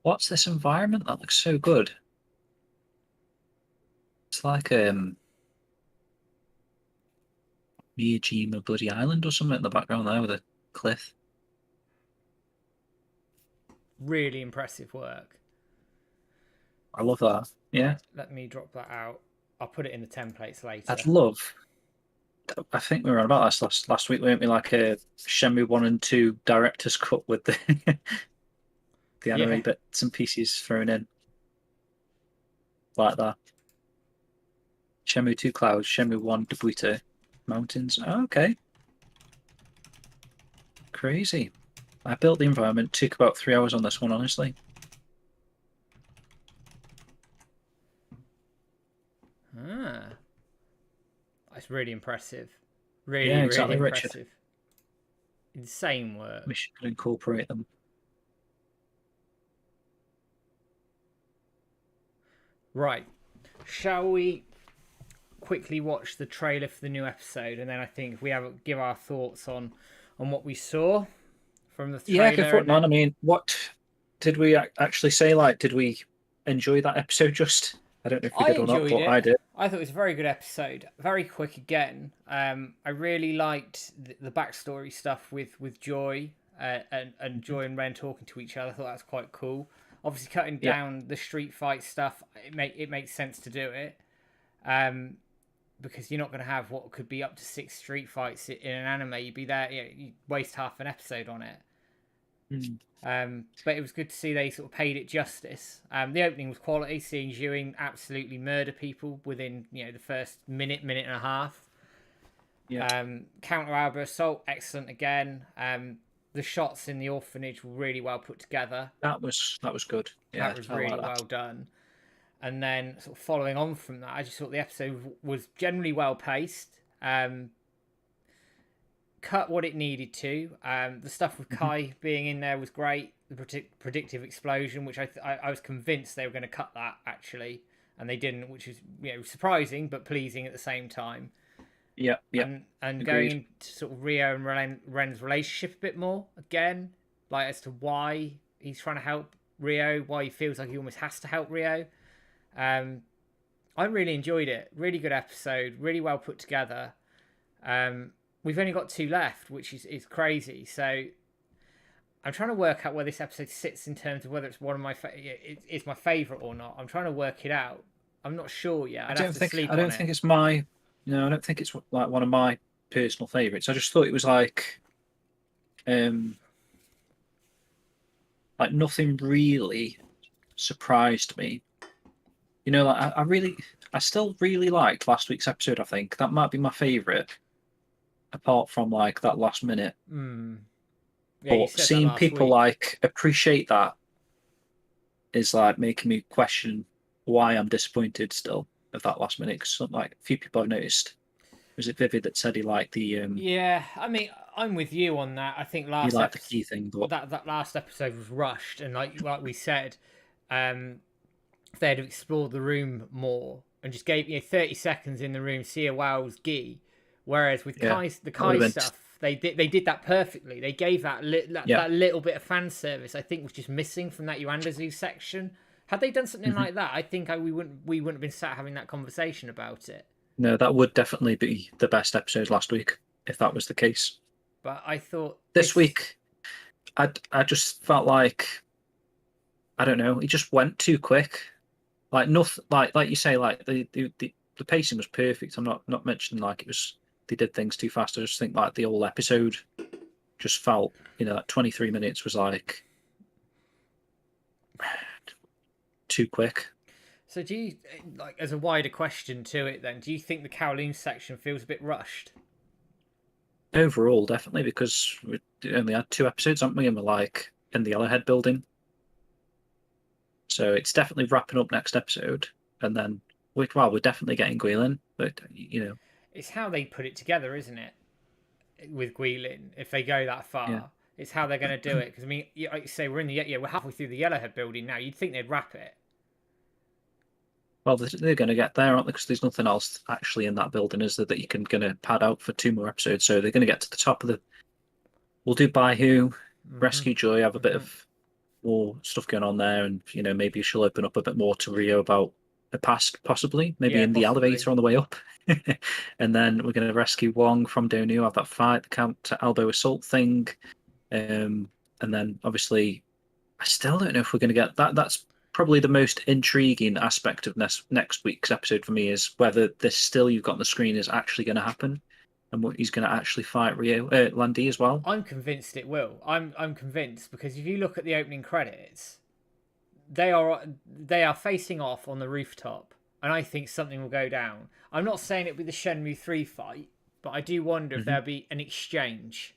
What's this environment that looks so good? It's like Miyajima Bloody Island or something in the background there with a cliff. Really impressive work. I love that. Yeah, Right, let me drop that out. I'll put it in the templates I'd later. love. I think we were on about this last week, weren't we? Like a Shenmue 1 and 2 director's cut with the the Yeah. anime bits and pieces thrown in like that. Shenmue 2 clouds, Shenmue 1 Dobuita mountains. Oh, okay, crazy. I built the environment. Took about 3 hours on this one, honestly. Ah, that's really impressive. Yeah, Really, really exactly, Richard. impressive. Insane work. We should incorporate them. Right. Shall we quickly watch the trailer for the new episode, and then I think we have give our thoughts on what we saw from the Yeah, go trailer, for and it, man. then I mean, what did we actually say? Like, did we enjoy that episode? Just, I don't know if we I did or not, enjoyed but it. I did. I thought it was a very good episode. Very quick again. I really liked the backstory stuff with Joy and Joy and Ren talking to each other. I thought that was quite cool. Obviously, cutting Yeah. down the street fight stuff, it makes sense to do it. Um, because you're not going to have what could be up to 6 street fights in an anime. You'd be there, you waste half an episode on it. Mm. But it was good to see they sort of paid it justice. The opening was quality, seeing Ewing absolutely murder people within the first minute and a half. Yeah. Counter arbor assault, excellent again. The shots in the orphanage were really well put together. That was good. Yeah, That was I really like that. well done. And then sort of following on from that, I just thought the episode was generally well paced. Cut what it needed to. The stuff with Mhm. Kai being in there was great. The predictive explosion, which I was convinced they were going to cut that actually, and they didn't, which was surprising but pleasing at the same time. Yeah, yeah, And going agreed. into sort of Rio and Ren's relationship a bit more again, like as to why he's trying to help Rio, why he feels like he almost has to help Rio. I really enjoyed it. Really good episode. Really well put together. We've only got 2 left, which is crazy. So I'm trying to work out where this episode sits in terms of whether it's one of my it's my favorite or not. I'm trying to work it out. I'm not sure yet. I I'd have don't to think I sleep on don't it. think it's my no, I don't think it's like one of my personal favorites. I just thought it was um like nothing really surprised me. Like I still really liked last week's episode. I think that might be my favorite, apart from like that last minute. Hmm. Yeah, you But said that seeing last people week. like appreciate that is like making me question why I'm disappointed still of that last minute. Because like a few people I've noticed, was it Vivid that said Yeah, I mean, I'm with you on that. I think he last liked the episode key thing, but that last episode was rushed, and like we said, um, if they had explored the room more and just gave 30 seconds in the room, see a wow's gi. Whereas with yeah, The that would Kai have been stuff, they did that perfectly. They gave yeah. that little bit of fan service. I think was just missing from that Yuandazu section. Had they done something Hmm. like that, I think we wouldn't have been sat having that conversation about it. No, that would definitely be the best episode last week if that was the case. But I thought This this. week, I just felt like I don't know, it just went too quick. Like nothing, like you say, like the pacing was perfect. I'm not mentioning like it was they did things too fast. I just think like the whole episode just felt, that 23 minutes was like too quick. So do you like as a wider question to it then? Do you think the Kowloon section feels a bit rushed? Overall, definitely because we only had 2 episodes, haven't we? And we're like in the Yellowhead building, so it's definitely wrapping up next episode, and then we're definitely getting Guilin, but It's how they put it together, isn't it? With Guilin, if they go that yeah. far, it's how they're going to do it. Because I mean, like you say, we're halfway through the Yellowhead building now. You'd think they'd wrap it. Well, they're going to get there, aren't they? Because there's nothing else actually in that building, is there, that you can going to pad out for 2 more episodes? So they're going to get to the top of the. We'll do by who, Mm-hmm. rescue Joy, have a bit Mm-hmm. of more stuff going on there, and maybe she'll open up a bit more to Rio about her past, possibly, maybe Yeah, in the possibly. elevator on the way up. And then we're going to rescue Wong from Donu, have that fight, the counter elbow assault thing, and then obviously I still don't know if we're going to get that. That's probably the most intriguing aspect of next week's episode for me, is whether this still you've got on the screen is actually going to happen, and what he's going to actually fight Landy as well. I'm convinced it will. I'm convinced because if you look at the opening credits, they are facing off on the rooftop, and I think something will go down. I'm not saying it'll be the Shenmue 3 fight, but I do wonder if there'll be an exchange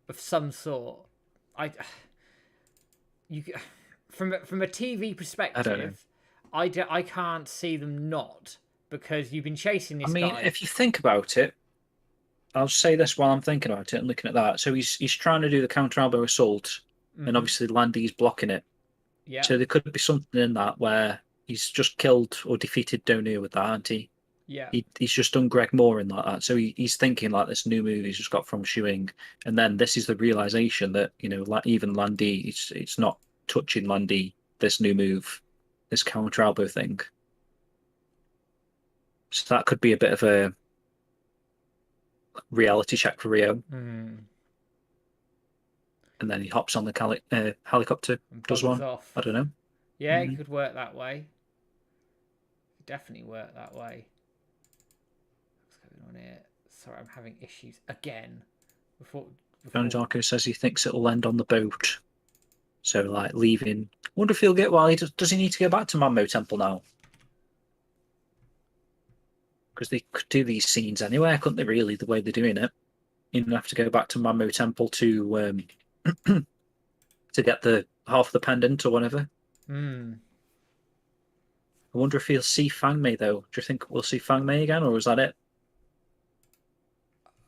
of some sort. I you from a TV I don't know. perspective, I can't see them not, because you've been chasing I this mean, guy. if you think about it, I'll say this while I'm thinking about it and looking at that. So he's trying to do the counter elbow assault, and Mm-hmm. obviously Landy's blocking it. Yeah, So there could be something in that where he's just killed or defeated Donu with that, and yeah. he's just done Greg Moore in like that. So he's thinking like this new move he's just got from Shuing, and then this is the realization that like even Landy, it's not touching Landy. This new move, this counter elbow thing. So that could be a bit of a reality check for Rio. Mm. And then he hops on the helicopter, And does buggers one. off. I don't know. Yeah, it could work that way. Definitely work that way. What's going on here? Sorry, I'm having issues again. Before John Zarko says he thinks it'll end on the boat. So, like, leaving. Wonder if he'll get. Well, does he need to go back to Mammo Temple now? Because they could do these scenes anywhere, couldn't they? Really, the way they're doing it, you don't have to go back to Mammo Temple to to get the half the pendant or whatever. Hmm. I wonder if he'll see Fang Mei though. Do you think we'll see Fang Mei again, or is that it?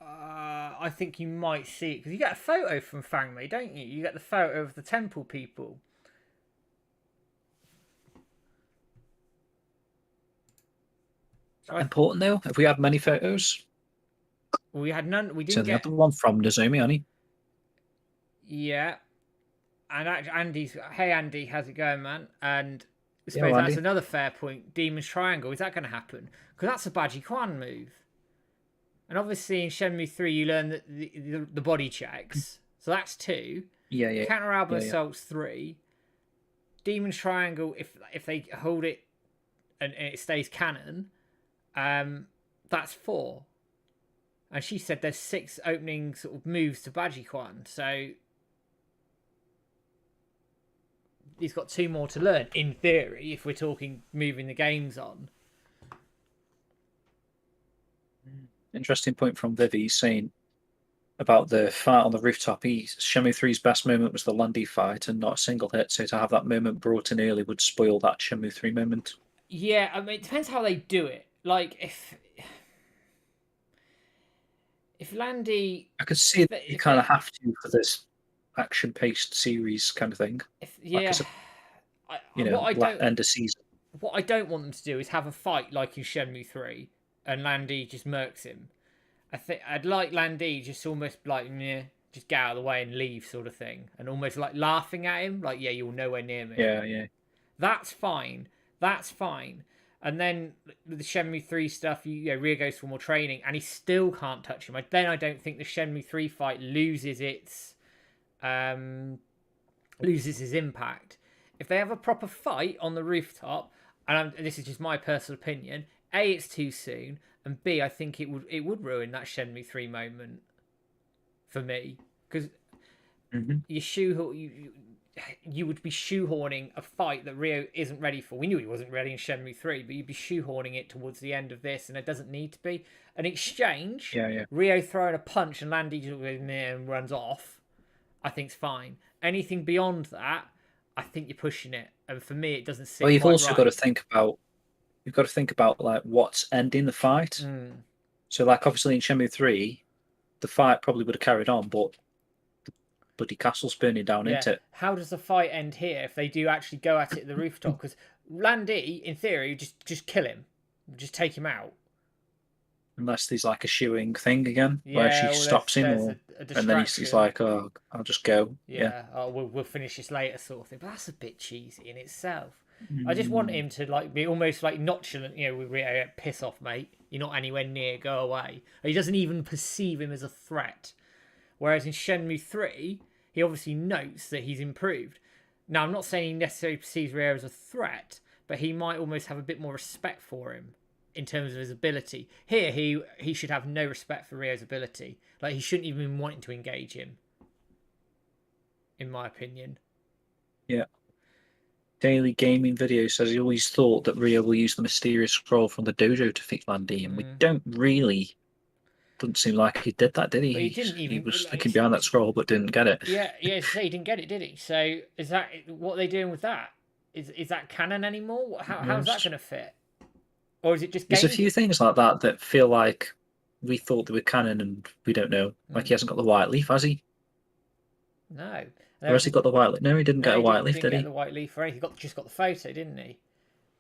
I think you might see it because you get a photo from Fang Mei, don't you? You get the photo of the temple people. So Important though. Have we had many photos? we had none. We So didn't they had get. the one from Nozomi, honey. Yeah, and Andy's. Hey Andy, how's it going, man? And I Yeah, suppose well, that's Andy. another fair point. Demon's Triangle, is that going to happen? Because that's a Baji Kwan move. And obviously in Shenmue 3 you learn that the body checks. So that's 2. Yeah, yeah, Counter Elbow yeah, yeah. Assault's 3. Demon's Triangle, if they hold it and it stays canon, that's 4. And she said there's 6 opening sort of moves to Bajikwan. So he's got 2 more to learn, in theory, if we're talking moving the games on. Interesting point from Vivi. He's saying about the fight on the rooftop. Shenmue 3's best moment was the Lundy fight and not a single hit. So to have that moment brought in early would spoil that Shenmue 3 moment. Yeah, I mean, it depends how they do it. Like, if Landy, I could see that you if kind they, of have to for this action-paced series kind of thing. Like yeah, as a what I don't end of season. what I don't want them to do is have a fight like in Shenmue 3 and Landy just murks him. I think I'd like Landy just almost like meh, just get out of the way and leave sort of thing, and almost like laughing at him, like yeah, you're nowhere near me. Yeah, yeah. That's fine. That's fine. And then with the Shenmue 3 stuff, Ryo goes for more training and he still can't touch him. Then I don't think the Shenmue 3 fight loses its impact. If they have a proper fight on the rooftop, and this is just my personal opinion, A, it's too soon, and B, I think it would ruin that Shenmue 3 moment for me. Because you would be shoehorning a fight that Ryo isn't ready for. We knew he wasn't ready in Shenmue 3, but you'd be shoehorning it towards the end of this, and it doesn't need to be. An exchange, Yeah, yeah. Ryo throwing a punch and Landy just goes meh and runs off, I think's fine. Anything beyond that, I think you're pushing it. And for me, it doesn't seem Well, you've quite also right. got to think about like what's ending the fight. So like obviously in Shenmue 3, the fight probably would have carried on, but the bloody castle's burning down, isn't it? How does the fight end here if they do actually go at it at the rooftop? Because Landy, in theory, just kill him, just take him out. unless there's like a shoeing thing again, where she Yeah, well, stops him, there's or a and then he's distraction. like, "Oh, I'll just go." Yeah. Yeah, oh, we'll finish this later, sort of thing. But that's a bit cheesy in itself. I just want Mm, him to like be almost like nonchalant, with Rio, piss off, mate. You're not anywhere near. Go away. He doesn't even perceive him as a threat. Whereas in Shenmue 3, he obviously notes that he's improved. Now, I'm not saying he necessarily perceives Rio as a threat, but he might almost have a bit more respect for him in terms of his ability. Here, he should have no respect for Rio's ability. Like, he shouldn't even be wanting to engage him, in my opinion. yeah. Daily Gaming Video says he always thought that Rio will use the mysterious scroll from the dojo to fix Landy, and we don't really. Doesn't seem like he did that, did he? But he didn't He even was looking like. behind that scroll but didn't get it. Yeah. So he didn't get it, did he? So is that what are they doing with that? Is that canon anymore? How's that going to fit? Or is it just There's a game? few things like that that feel like we thought they were canon and we don't know. Like he hasn't got the white leaf, has he? No. Or has he got the white leaf? No, he didn't No, get a he white didn't, leaf, didn't did get he? the white leaf or anything. He just got the photo, didn't he?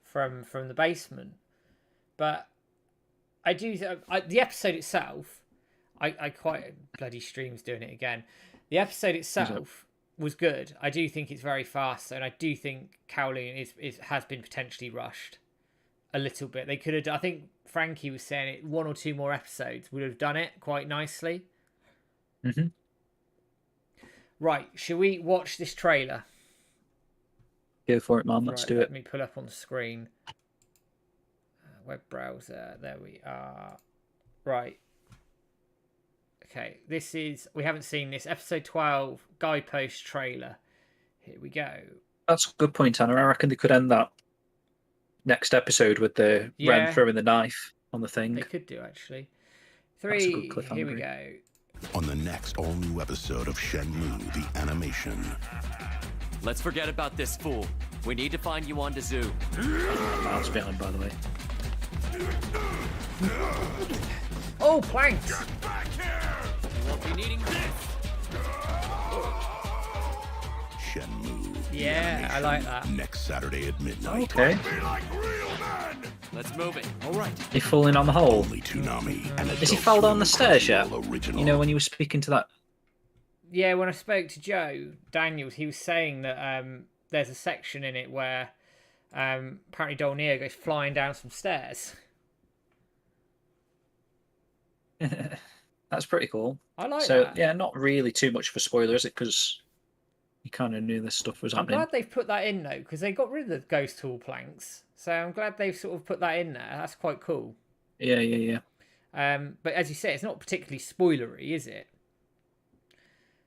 From the basement. But I do the episode itself. I quite bloody streams doing it again. The episode itself was good. I do think it's very fast, and I do think Cowling has been potentially rushed a little bit. They could have. I think Frankie was saying it. One or two more episodes would have done it quite nicely. Mm-hmm. Right, shall we watch this trailer? Go for it, man. Let's do Let it. me pull up on the screen. Web browser. There we are. Right. Okay, we haven't seen this. Episode 12, Guy Post trailer. Here we go. That's a good point, Anna. I reckon they could end that next episode with the Ren Yeah, throwing the knife on the thing. they could do, actually. That's a good 3, here we cliffhanger. go. On the next all-new episode of Shenmue, the animation. Let's forget about this fool. We need to find Yuan to Zoo. Miles behind, by the way. Oh, planks! You won't be needing this. Shenmue. the Yeah, I animation, like that. Next Saturday at midnight. Okay. Let's move it. All right. He falling on the hole. Only Toonami. And Has he fell down the stairs yet? Original. You know, when you were speaking to that. Yeah, when I spoke to Joe Daniels, he was saying that there's a section in it where apparently Dolneo goes flying down some stairs. That's pretty cool. I like So, that. yeah, not really too much of a spoiler, is it? Because you kind of knew this stuff was I'm happening. glad they've put that in, though, because they got rid of the ghost tool planks. So I'm glad they've sort of put that in there. That's quite cool. Yeah. But as you say, it's not particularly spoilery, is it?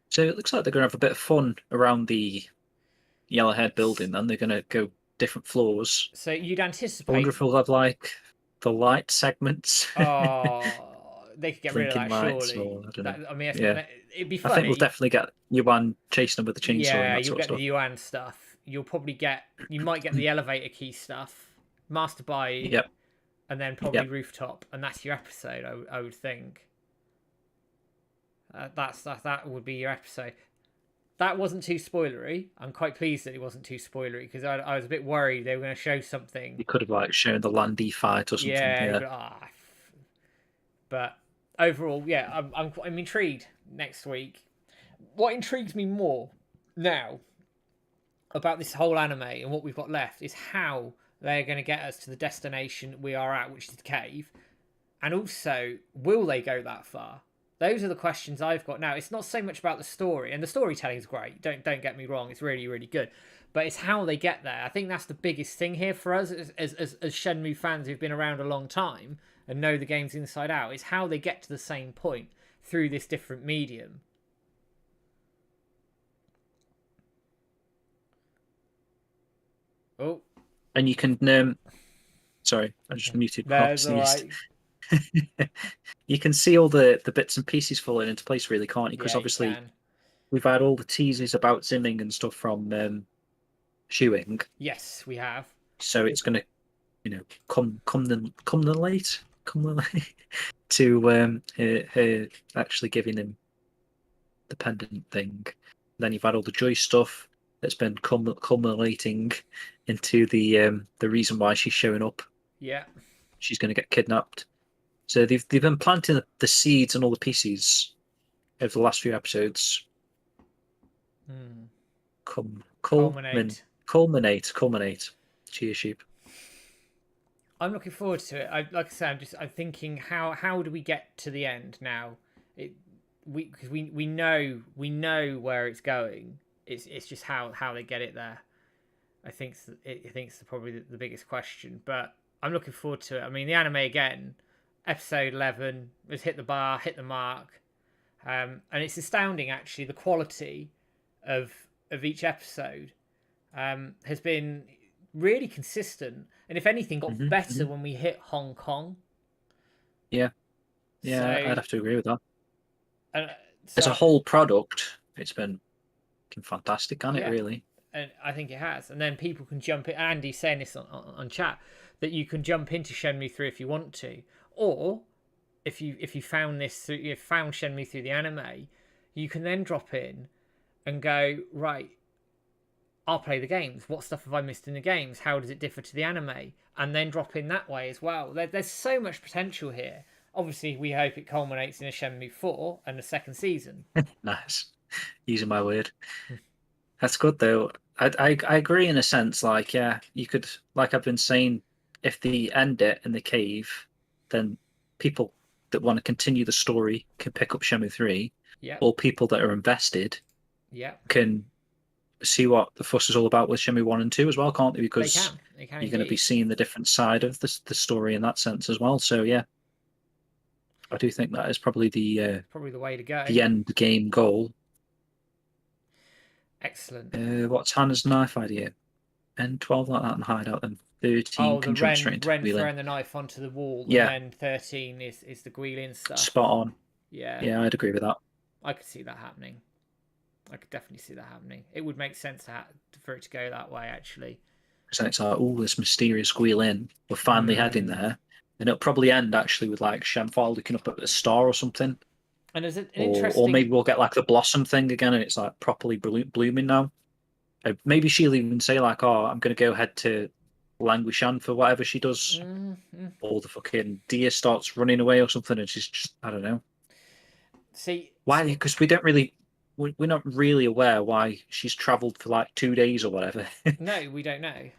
So it looks like they're going to have a bit of fun around the Yellowhead building, and they're going to go different floors. So you'd I anticipate... wonder if we'll have, like, the light segments. Oh, they could get rid of that, Blinking lights, surely. or, I don't know. I mean, Yeah. it'd be I funny. think we'll definitely get Yuan chasing them with the chainsaw Yeah, and that you'll sort get of stuff. the Yuan stuff. You might get the elevator key stuff, Master Bai, Yep. and then probably Yep. Rooftop, and that's your episode. I would think. That would be your episode. That wasn't too spoilery. I'm quite pleased that it wasn't too spoilery because I was a bit worried they were going to show something. You could have like shown the Landy fight or something. Yeah, but overall, yeah, I'm intrigued next week. What intrigues me more now about this whole anime and what we've got left is how they're going to get us to the destination we are at, which is the cave, and also, will they go that far? Those are the questions I've got now. It's not so much about the story, and the storytelling is great. Don't get me wrong; it's really, really good. But it's how they get there. I think that's the biggest thing here for us as Shenmue fans who've been around a long time and know the games inside out. It's how they get to the same point through this different medium. Oh, And you can. Sorry, I just muted. that's all right. You can see all the bits and pieces falling into place, really, can't you? Because Yeah, you obviously can. we've had all the teasers about Zimming and stuff from Shoeing, Yes, we have. so it's going to, come the late to her actually giving him the pendant thing. Then you've had all the Joy stuff that's been culminating into the reason why she's showing up. Yeah. She's going to get kidnapped. So they've been planting the seeds and all the pieces over the last few episodes. Culminate. Culminate. Cheer sheep. I'm looking forward to it. Like I said, I'm thinking how do we get to the end now? Because we know where it's going. It's just how they get it there. I think it's probably the biggest question. But I'm looking forward to it. I mean, the anime again, episode 11 has hit the mark, and it's astounding actually the quality of each episode has been really consistent, and if anything, got better when we hit Hong Kong. Yeah, So, I'd have to agree with that. So, as a whole product, it's been fantastic, hasn't it? Really. And I think it has. And then people can jump in. Andy's saying this on chat that you can jump into Shenmue 3 if you want to, or if you found Shenmue through the anime, you can then drop in and go, right, I'll play the games. What stuff have I missed in the games? How does it differ to the anime? And then drop in that way as well. There's so much potential here. Obviously, we hope it culminates in a Shenmue 4 and a second season. Nice. Using my word. That's good, though. I agree in a sense. Like, yeah, you could, like I've been saying, if they end it in the cave, then people that want to continue the story can pick up Shenmue 3. Yeah. Or people that are invested can see what the fuss is all about with Shenmue 1 and 2 as well, can't they? Because they can you're going to be seeing the different side of the story in that sense as well. So, yeah. I do think that is probably the way to go. The end game goal. Excellent. What's Hannah's knife idea? N12 like that and hideout, then 13 can jump straight into Ren Guilin. throwing the knife onto the wall, Yeah. and then 13 is the Guilin stuff. Spot on. Yeah, I'd agree with that. I could see that happening. I could definitely see that happening. It would make sense for it to go that way, actually. So it's like, oh, this mysterious Guilin. We're finally heading there. And it'll probably end actually with like Shenfal looking up at the star or something. And is it or maybe we'll get like the blossom thing again, and it's like properly blooming now. Maybe she'll even say like, "Oh, I'm going to go head to Languishan for whatever she does," or the fucking deer starts running away or something, and she's just, I don't know. See, why? Because we're not really aware why she's travelled for like 2 days or whatever. No, we don't know.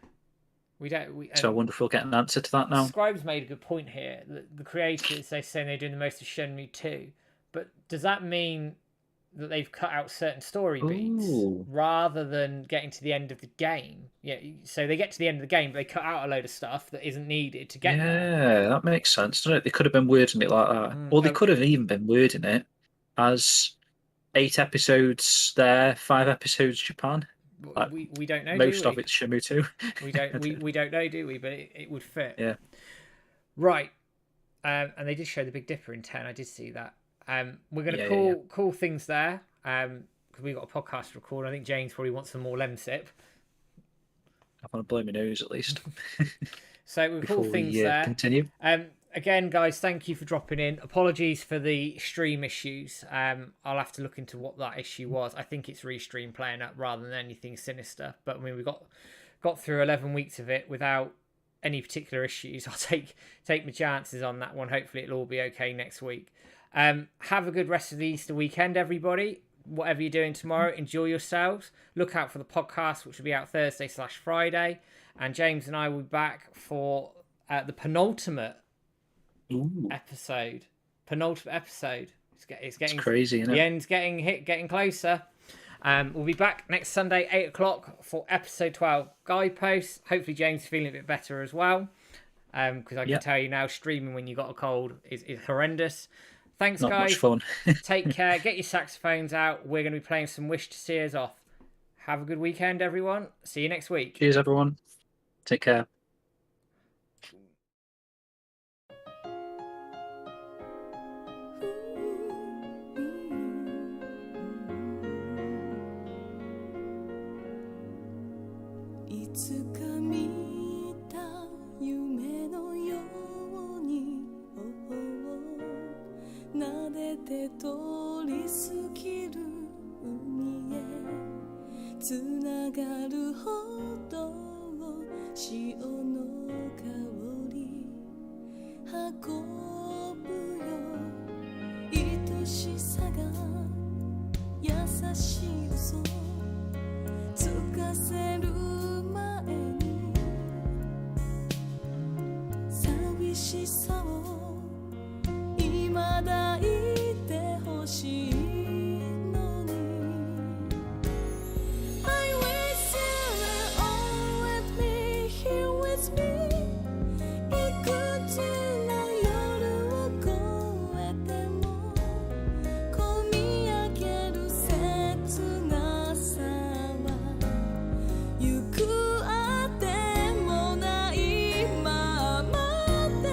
So I wonder if we'll get an answer to that now. Scribes made a good point here. The creators, they say they're doing the most of Shenmue 2. But does that mean that they've cut out certain story beats rather than getting to the end of the game? Yeah, so they get to the end of the game, but they cut out a load of stuff that isn't needed to get there. Yeah, that makes sense, doesn't it? They could have been wording it like that. Or they could have even been wording it as 8 episodes there, 5 episodes Japan. Like, we don't know. Most of it's Shenmue 2. We don't know, do we? But it would fit. Yeah. Right. And they did show the Big Dipper in 10. I did see that. We're going to call things there because we've got a podcast to record. I think James probably wants some more lemon sip. I want to blow my nose at least. So we'll call things there. Continue. Again, guys, thank you for dropping in. Apologies for the stream issues. I'll have to look into what that issue was. I think it's restream playing up rather than anything sinister. But I mean, we got through 11 weeks of it without any particular issues. I'll take my chances on that one. Hopefully it'll all be okay next week. Have a good rest of the Easter weekend, everybody. Whatever you're doing tomorrow, enjoy yourselves. Look out for the podcast, which will be out Thursday/Friday. And James and I will be back for the penultimate episode. It's getting crazy, isn't it? The end's getting closer. We'll be back next Sunday, 8 o'clock for episode 12 guideposts. Hopefully James is feeling a bit better as well. Because I can tell you now, streaming when you got a cold is horrendous. Thanks, Not guys. much fun. Take care. Get your saxophones out. We're going to be playing some Wish to See Us Off. Have a good weekend, everyone. See you next week. Cheers, everyone. Take care. が優しい嘘つかせる前に寂しさを今抱いてほしいのに I wish you were all with me here with me いくつの夜を越えても込み上げる切なさは行くあてもないままで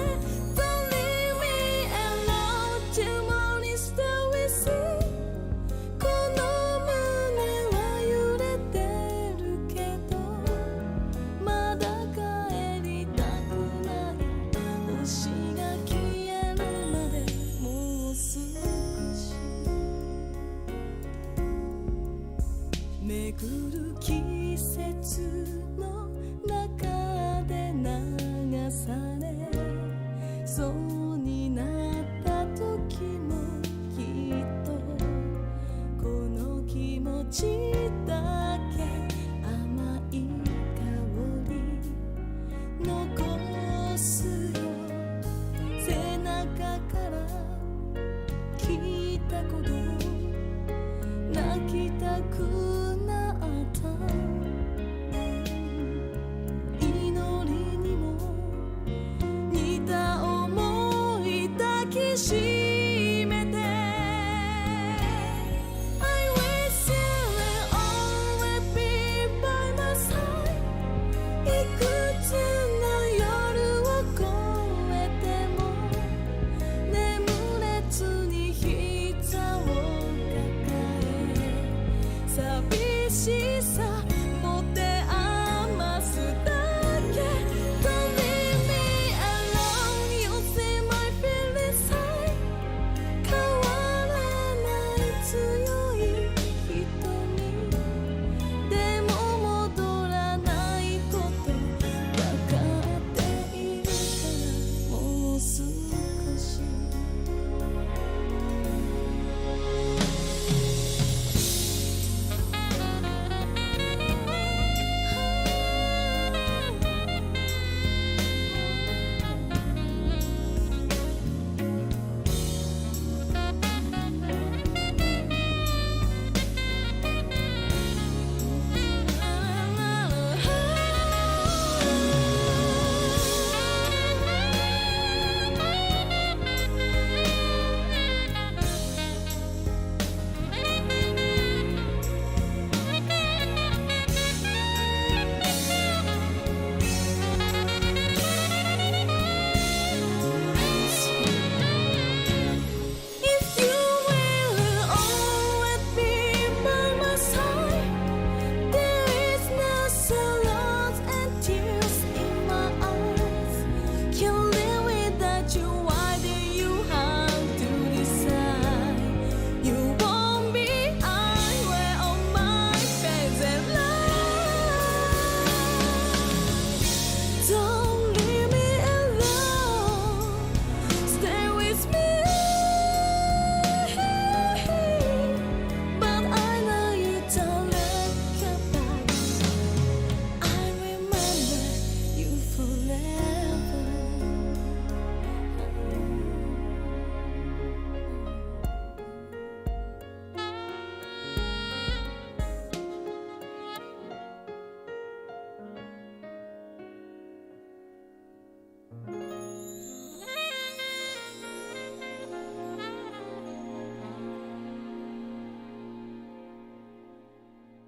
Don't leave me alone till morning still we see この胸は揺れてるけどまだ帰りたくない星が消えるまでもう少し巡る季節の中で流されそうになった時もきっとこの気持ち